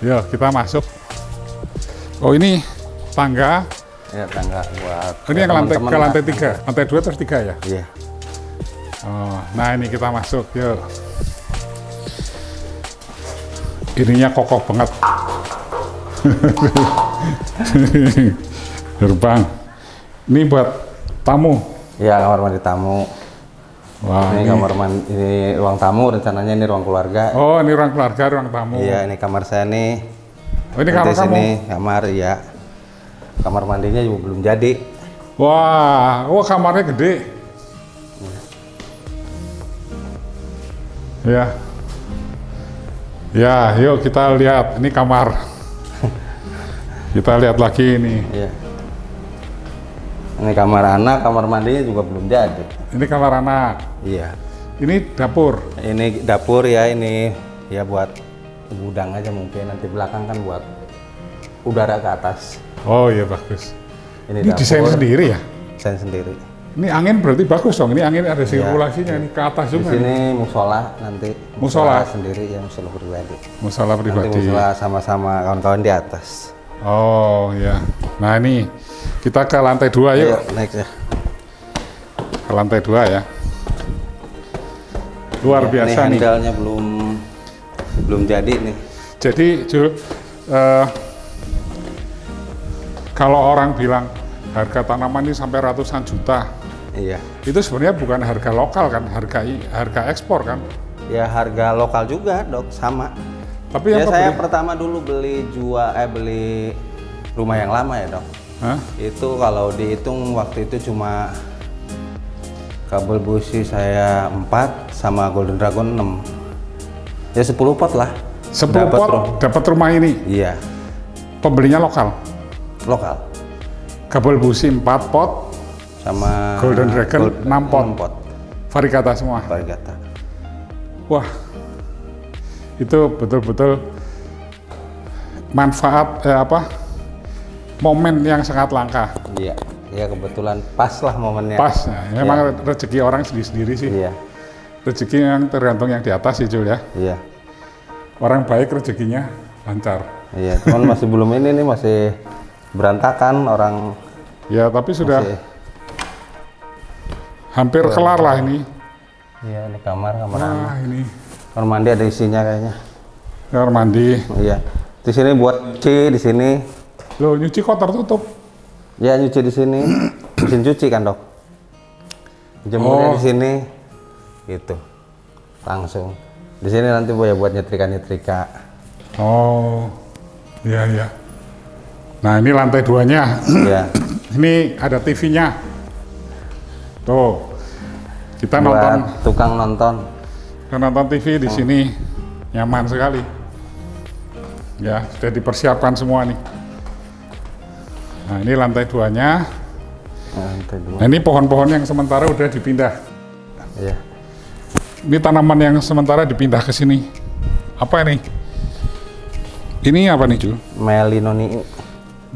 Yuk, kita masuk. Oh, ini tangga. Ya, tangga buat. Ini yang ke lantai 3. Lantai 2 terus 3 ya? Iya. Oh, nah ini kita masuk, yuk. Ininya kokoh banget. Gerbang. Ini buat tamu. Iya, kamar mandi tamu. Wah, ini kamar mandi, ini ruang tamu, rencananya ini ruang keluarga. Oh, ini ruang keluarga, ruang tamu. Iya, ini kamar saya nih. Oh, ini kamar kamu? Sini, kamar, iya. Kamar mandinya juga belum jadi. Wah, kamarnya gede. Ya. Ya, yuk kita lihat. Ini kamar. Kita lihat lagi ini. Iya. Ini kamar anak, kamar mandinya juga belum jadi. Ini kamar anak. Iya. Ini dapur. Ini dapur ya, ini ya buat gudang aja mungkin. Nanti belakang kan buat udara ke atas. Oh iya, bagus. Ini desain sendiri ya? Desain sendiri. Ini angin berarti bagus dong. Ini angin ada sirkulasinya ini ke atas juga. Di sini musola nanti. Musola sendiri ya, musola pribadi. Musola pribadi. Nanti musola sama-sama kawan-kawan di atas. Oh ya. Nah ini kita ke lantai 2 yuk. Naik ya. Ke lantai 2 ya. Luar biasa ini nih. handalnya belum jadi nih. Jadi Jul, kalau orang bilang harga tanaman ini sampai ratusan juta, iya. Itu sebenarnya bukan harga lokal kan, harga ekspor kan? Ya harga lokal juga dok, sama. Tapi ya saya pertama dulu beli rumah yang lama ya dok. Hah? Itu kalau dihitung waktu itu cuma kabel busi saya 4 sama Golden Dragon 6. Ya 10 pot lah. 10 pot dapat rumah ini? Iya. Pembelinya lokal? Lokal. Kabel busi 4 pot sama Golden Dragon 6 pot. Varigata semua? Varigata. Wah, itu betul-betul manfaat momen yang sangat langka. Iya, ya kebetulan pas lah momennya. Pas, ya. Memang rezeki orang sendiri-sendiri sih. Iya. Rezeki yang tergantung yang di atas sih Jul ya. Iya. Orang baik rezekinya lancar. Iya, cuman masih belum ini nih, masih berantakan orang. Ya, tapi sudah hampir kelar lah ini. Iya, ini kamar Nah, ini kamar mandi ada isinya kayaknya. kamar mandi. Iya. Di sini buat cuci di sini. Loh, nyuci kotor tutup. Ya, nyuci di sini. Mesin cuci kan, Dok. Jemurnya di sini. Gitu. Langsung. Di sini nanti buat nyetrika-nyetrika. Oh. Iya, iya. Nah, ini lantai 2-nya. Iya. Ini ada TV-nya. Tuh. Kita buat nonton. Tukang nonton. Kita nonton TV di sini. Nyaman sekali. Ya, sudah dipersiapkan semua nih. Nah, ini lantai 2-nya. Nah, ini pohon-pohon yang sementara udah dipindah. Iya. Ini tanaman yang sementara dipindah ke sini. Apa ini? Ini apa nih, Jul? Melinonii.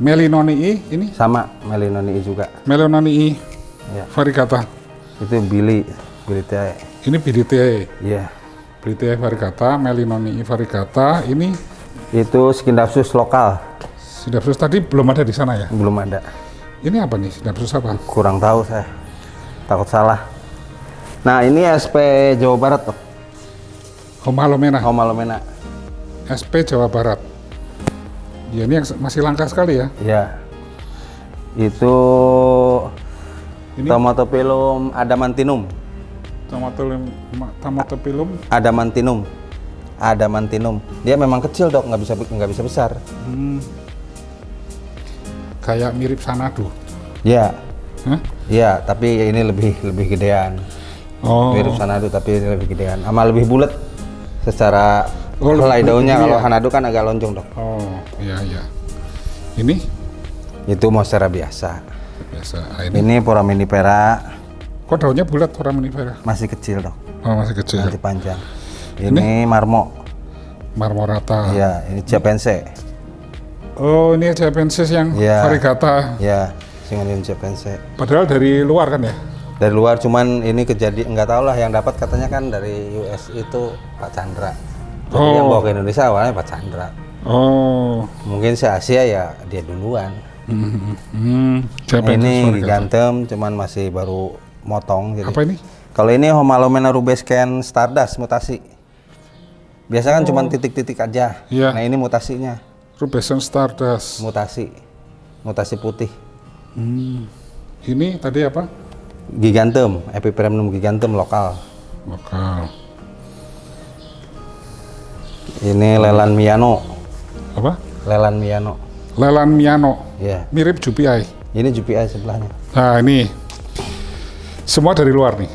Melinonii ini? Sama, Melinonii juga. Melinonii. Ya. Varigata. Itu Bilitiae. Ini Bilitiae. Iya. Bilitiae varigata, Melinonii varigata. Ini itu Scindapsus lokal. Scindapsus tadi belum ada di sana ya? Belum ada. Ini apa nih? Scindapsus apa? Kurang tahu saya. Takut salah. Nah, ini SP Jawa Barat tuh. Homalomena. Homalomena. SP Jawa Barat. Ya, ini yang masih langka sekali ya? Iya. Itu ini Tomatopilum adamantinum. Tomatopilum Adamantinum. Adamantinum. Dia memang kecil, Dok, nggak bisa besar. Kayak mirip sanadu. Iya. Hah? Iya, tapi ini lebih gedean. Oh. Mirip sanadu tapi ini lebih gedean. Sama lebih bulat secara helai daunnya. Iya. Kalau sanadu kan agak lonjong, Dok. Oh, iya iya. Ini Itu monstera biasa. biasa. Ini Foraminifera. Kok daunnya bulat foraminifera? Masih kecil, Dok. Oh, masih kecil. Masih panjang. Ini marmo. Marmorata. Iya, ini Japanese. Oh, ini Japanese yang varigata. Iya, Syngonium Japanese. Padahal dari luar kan ya? Dari luar, cuman ini kejadian nggak tahu lah, yang dapat katanya kan dari US itu Pak Chandra. Jadi yang bawa ke Indonesia awalnya Pak Chandra. Oh. Mungkin se Asia ya dia duluan. Japanese Ini varigata. gigantem, cuman masih baru motong. Jadi. Apa ini? Kalau ini Homalomena rubescens stardust mutasi. Biasa kan cuman titik-titik aja. Iya. Nah ini mutasinya. Rubescens stardust. Mutasi putih. Ini tadi apa? Gigantem, Epipremnum gigantem lokal. Lokal. Ini Lelan Miano. Apa? Lelan Miano. Lelan Miano. Iya. Mirip Jupiae. Ini Jupiae sebelahnya. Nah, ini semua dari luar nih.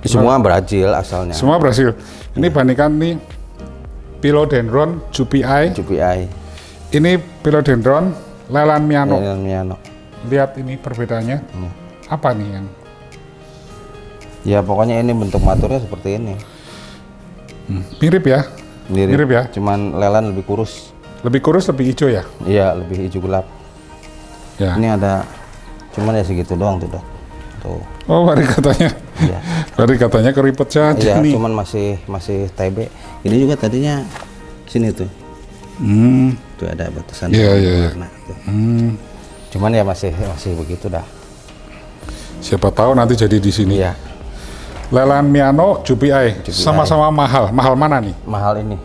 Semua Brazil asalnya. Semua Brasil. Ini bandingkan nih Philodendron Jupiae. Jupiae. Ini Philodendron Lelan Miano. Lelan Miano. Lihat ini perbedaannya. Apa nih yang? Ya pokoknya ini bentuk maturnya seperti ini. Mirip ya? Mirip ya? Cuman Lelan lebih kurus. Lebih kurus, lebih hijau ya? Iya, lebih hijau gelap. Ya. Ini ada, cuman ya segitu doang tuh, Dok. Tuh. Oh, variegatanya. Iya. Variegatanya keripet saja iya, nih. Cuman masih TB. Ini juga tadinya sini tuh. Tuh ada batasan warna tuh. Cuman ya masih begitu dah. Siapa tahu nanti jadi di sini. Iya. Lelan Miano, Jupiai, sama-sama mahal. Mahal mana nih? Mahal ini.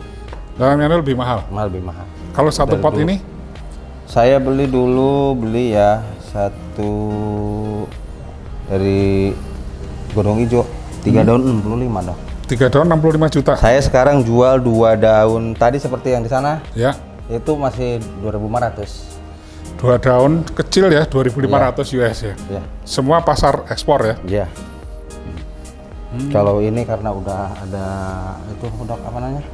Lelan Miano lebih mahal. Lebih mahal. Kalau satu pot ini? Saya beli ya satu dari Godong Ijo, 3 daun 65 dong. 3 daun 65 juta. Saya sekarang jual 2 daun tadi seperti yang di sana. Ya. Itu masih 2.500. 2 daun kecil ya, 2.500 US ya. Ya. Semua pasar ekspor ya. Iya. Kalau ini karena udah ada itu udah apa namanya?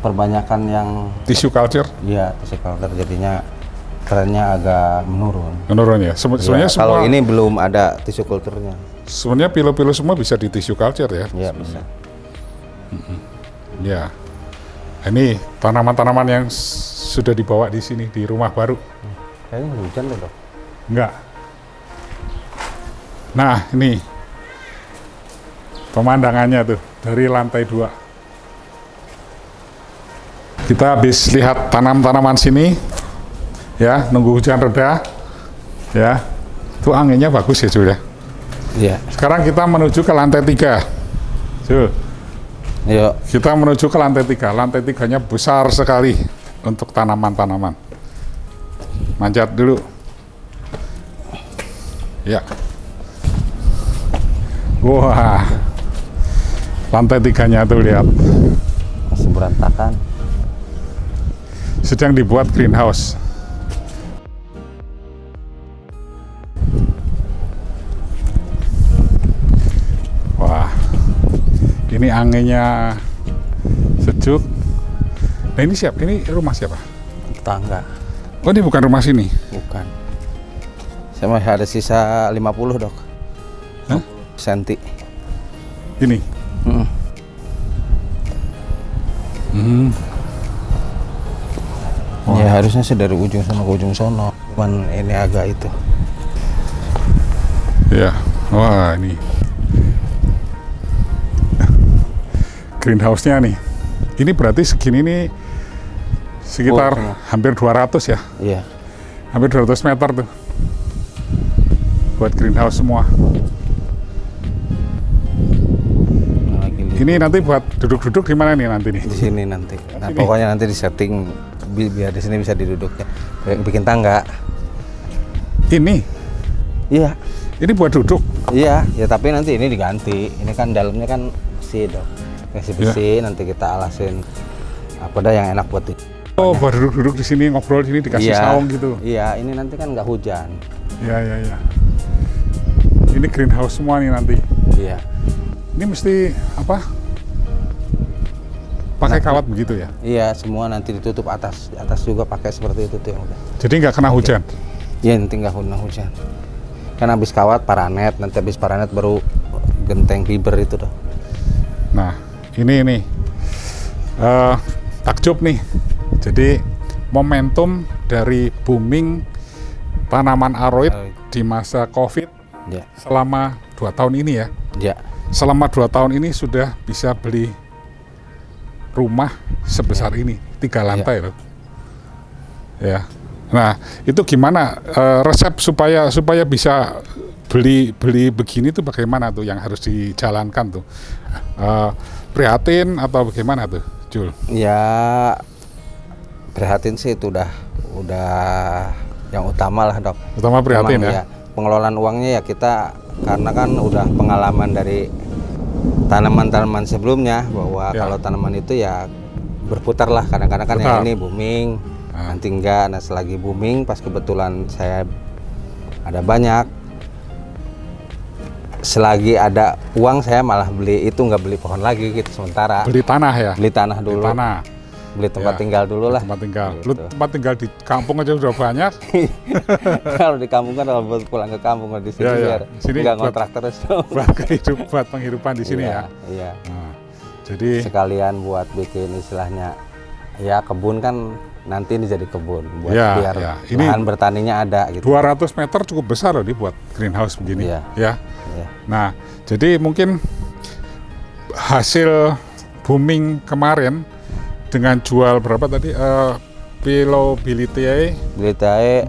Perbanyakan yang tissue culture. Iya, tissue culture jadinya trennya agak menurun. Menurun ya. Sebenarnya ya, kalau ini belum ada tissue culture-nya. Sebenarnya pilo-pilo semua bisa di tissue culture ya. Iya, bisa. Ya. Ini tanaman-tanaman yang sudah dibawa di sini di rumah baru. Kayaknya hujan tuh, Dok. Enggak. Nah, ini pemandangannya tuh dari lantai 2. Kita habis lihat tanam-tanaman sini, ya, nunggu hujan reda, ya. Itu anginnya bagus ya, Jul ya. Iya. Sekarang kita menuju ke lantai 3, Jul. Yuk. Kita menuju ke lantai 3. Lantai 3-nya besar sekali untuk tanaman-tanaman. Manjat dulu. Ya. Wah. Lantai 3-nya tuh lihat. Masih berantakan. Sedang dibuat greenhouse. Wah. Ini anginnya sejuk. Nah, ini siapa? Ini rumah siapa? Tetangga. Oh, ini bukan rumah sini? Bukan. Saya masih ada sisa 50, Dok. Hah? Senti. Ini? Ya harusnya sih dari ujung sana ke ujung sono. Cuman ini agak itu. Ya. Wah, ini. Greenhouse-nya nih. Ini berarti segini nih sekitar hampir 200 ya? Iya. Hampir 200 meter tuh. Buat greenhouse semua. Ini nanti buat duduk-duduk di mana nih nanti nih? Di sini nanti. Nah, pokoknya nanti di setting biar di sini bisa diduduk ya. Bikin tangga. Ini? Iya. Ini buat duduk? Iya, ya tapi nanti ini diganti. Ini kan dalamnya kan besi, Dok. Kasih besi, nanti kita alasin apa dah yang enak buat itu. Oh, buat duduk-duduk di sini, ngobrol di sini, dikasih saung gitu. Iya, ini nanti kan nggak hujan. Iya. Ini greenhouse semua nih nanti. Iya. Ini mesti apa? Pakai kawat begitu ya? Iya, semua nanti ditutup atas. Di atas juga pakai seperti itu tuh yang udah. Jadi nggak kena hujan? Iya, nanti nggak kena hujan. Kan habis kawat paranet, nanti habis paranet baru genteng fiber itu tuh. Nah, ini takjub nih. Jadi momentum dari booming tanaman aroid di masa COVID selama 2 tahun ini ya. Ya. Selama 2 tahun ini sudah bisa beli rumah sebesar ini, 3 lantai loh. Ya. Nah, itu gimana resep supaya bisa beli begini tuh bagaimana tuh yang harus dijalankan tuh? Prihatin atau bagaimana tuh, Jul? Ya, prihatin sih itu udah yang utama lah, Dok. Utama prihatin. Memang, ya. Pengelolaan uangnya ya kita karena kan udah pengalaman dari tanaman-tanaman sebelumnya bahwa kalau tanaman itu ya berputar lah, kadang-kadang kan yang ini booming, nanti enggak. Nah, selagi booming pas kebetulan saya ada banyak, selagi ada uang saya malah beli itu, nggak beli pohon lagi gitu sementara. Beli tanah ya? Beli tanah dulu. Beli tempat tinggal dulu lah. Tempat tinggal. Gitu. Lu tempat tinggal di kampung aja udah banyak. Kalau di kampung kan kalau pulang ke kampung, di sini biar nggak ngontrak terus. Buat penghidupan di sini ya. Iya. Nah, jadi sekalian buat bikin istilahnya ya kebun kan nanti ini jadi kebun buat ya, biar ya. Ini lahan bertaninya ada gitu. 200 meter cukup besar loh buat greenhouse begini. Ya. Ya. Ya. Nah, jadi mungkin hasil booming kemarin dengan jual berapa tadi? Pilobelitae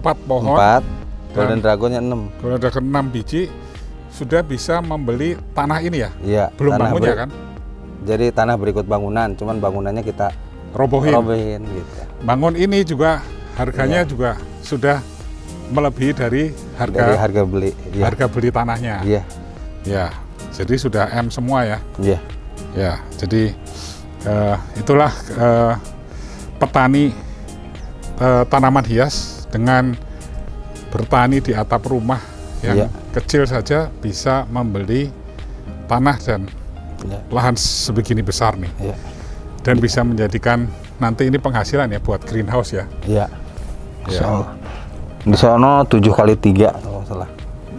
4 pohon. 4, Golden Dragonnya 6. Golden Dragon 6 biji sudah bisa membeli tanah ini ya? Iya. Belum bangunnya kan? Jadi tanah berikut bangunan, cuman bangunannya kita robohin gitu. Bangun ini juga harganya juga sudah melebihi dari harga beli. Ya. Harga beli tanahnya. Iya. Ya. Jadi sudah M semua ya. Iya. Ya. Jadi itulah petani tanaman hias dengan bertani di atap rumah yang kecil saja bisa membeli tanah dan lahan sebegini besar nih. Iya. Dan bisa menjadikan nanti ini penghasilan ya buat greenhouse ya. Iya. Ya. Di sana 7x3 kalau salah.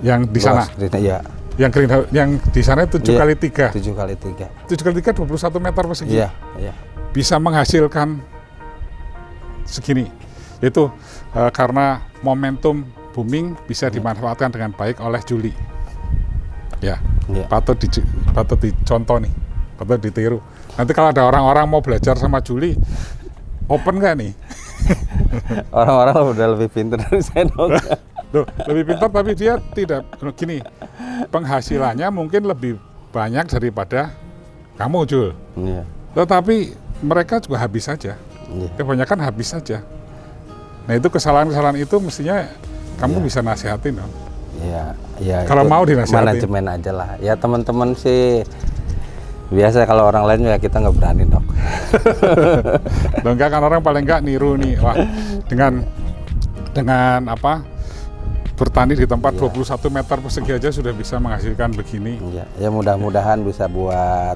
Yang di sana. Iya. Yang greenhouse yang di sana 7x3. 7x3. 7x3 21 meter persegi. Iya, iya. Bisa menghasilkan segini. Itu karena momentum booming bisa dimanfaatkan dengan baik oleh Juli. Ya. Patut dicontoh nih. Patut ditiru. Nanti kalau ada orang-orang mau belajar sama Juli, open nggak nih? Orang-orang udah lebih pintar dari saya dong. Loh, lebih pintar tapi dia tidak gini. Penghasilannya mungkin lebih banyak daripada kamu, Jul. Iya. Tetapi mereka juga habis saja. Iya. Kebanyakan habis saja. Nah itu kesalahan-kesalahan itu mestinya kamu bisa nasihatin dong. Iya, iya. Kalau mau dinasihatin. Manajemen aja lah. Ya teman-teman sih. Biasa kalau orang lain ya kita nggak berani dok. Loh, enggak kan orang paling enggak niru nih, wah dengan apa bertani di tempat 21 meter persegi aja sudah bisa menghasilkan begini. Ya mudah-mudahan bisa buat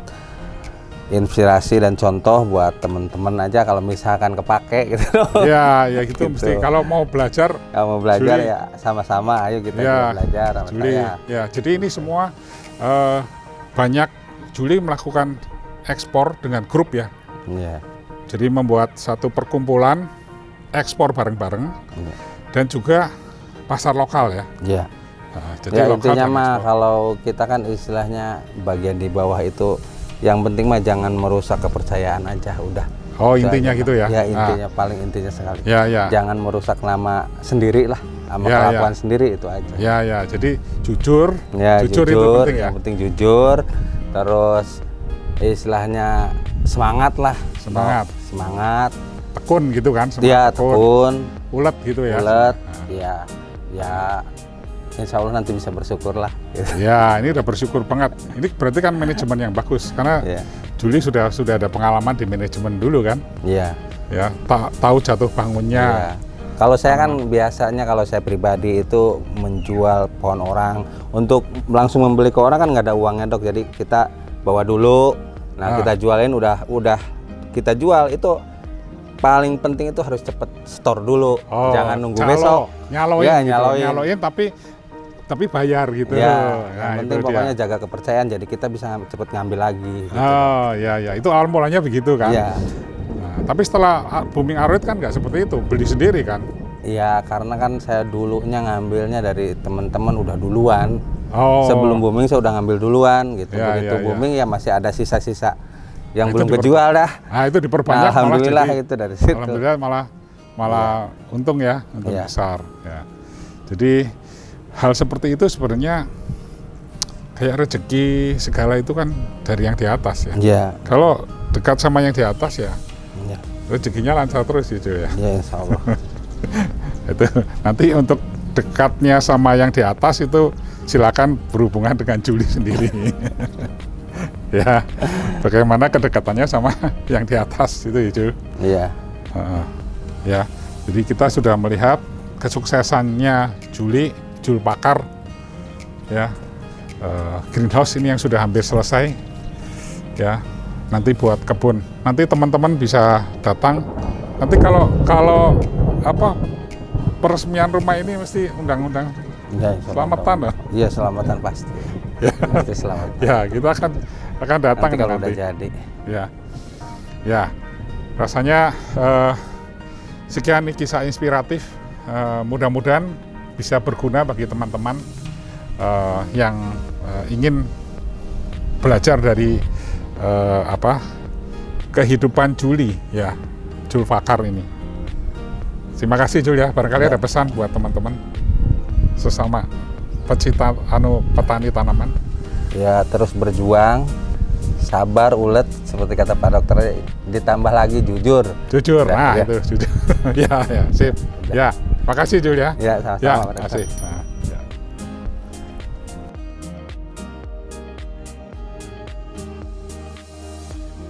inspirasi dan contoh buat teman-teman aja kalau misalkan kepake gitu. Ya gitu. Mesti kalau mau belajar. Kalau mau belajar Juli, ya sama-sama, ayo kita belajar sama Juli, saya. Ya jadi ini semua banyak. Juli melakukan ekspor dengan grup ya. Iya. Jadi membuat satu perkumpulan ekspor bareng-bareng dan juga pasar lokal ya. Iya. Nah, jadi ya, intinya mah kalau kita kan istilahnya bagian di bawah itu yang penting mah jangan merusak kepercayaan aja udah. Oh intinya gitu ya? Ya intinya paling intinya sekali. Ya. Jangan merusak nama sendiri lah. Sama kelakuan sendiri itu aja. Ya. Jadi jujur. Ya, jujur itu penting ya. Yang penting jujur. Terus istilahnya semangat lah. Semangat. Tekun gitu kan? Iya tekun. Ulet gitu ya? Ulet. Ya. Insya Allah nanti bisa bersyukur lah. Ya ini udah bersyukur banget. Ini berarti kan manajemen yang bagus karena Juli sudah ada pengalaman di manajemen dulu kan? Iya. Ya tahu jatuh bangunnya. Ya. Kalau saya kan biasanya kalau saya pribadi itu menjual pohon orang untuk langsung membeli ke orang kan nggak ada uangnya dok. Jadi kita bawa dulu, kita jualin udah kita jual itu paling penting itu harus cepet store dulu, jangan nunggu besok. Nyaloin tapi bayar gitu. Ya, yang penting pokoknya jaga kepercayaan jadi kita bisa cepet ngambil lagi. Gitu. Oh ya itu awal mulanya begitu kan. Ya. Tapi setelah booming aroid kan nggak seperti itu, beli sendiri kan? Iya, karena kan saya dulunya ngambilnya dari teman-teman udah duluan. Oh. Sebelum booming saya udah ngambil duluan gitu. Begitu booming ya masih ada sisa-sisa yang belum kejual dah. Nah itu diperbanyak. Alhamdulillah malah itu dari situ. Alhamdulillah malah untung ya, untung besar. Ya. Jadi hal seperti itu sebenarnya kayak rezeki segala itu kan dari yang di atas ya. Iya. Kalau dekat sama yang di atas ya. Rezekinya lancar terus gitu ya. Iya insya Allah. Itu nanti untuk dekatnya sama yang di atas itu silakan berhubungan dengan Juli sendiri. Ya, bagaimana kedekatannya sama yang di atas itu ya Jul. Iya. Ya, jadi kita sudah melihat kesuksesannya Jul Pakar ya. Greenhouse ini yang sudah hampir selesai ya. Nanti buat kebun. Nanti teman-teman bisa datang. Nanti kalau apa peresmian rumah ini mesti undang-undang selamatan loh. Iya selamatan pasti. Pasti selamatan. Ya kita akan datang nanti kalau udah jadi. Ya rasanya Sekian nih kisah inspiratif, mudah-mudahan bisa berguna bagi teman-teman yang ingin belajar dari kehidupan Juli ya, Julfakar ini. Terima kasih Jul ya, barangkali ada pesan buat teman-teman sesama pecinta petani tanaman. Ya, terus berjuang, sabar, ulet, seperti kata Pak Dokter, ditambah lagi jujur. Jujur, nah ya. Itu jujur. Ya, sip. Ya, makasih Jul ya. Ya, sama-sama. Ya, makasih. Nah.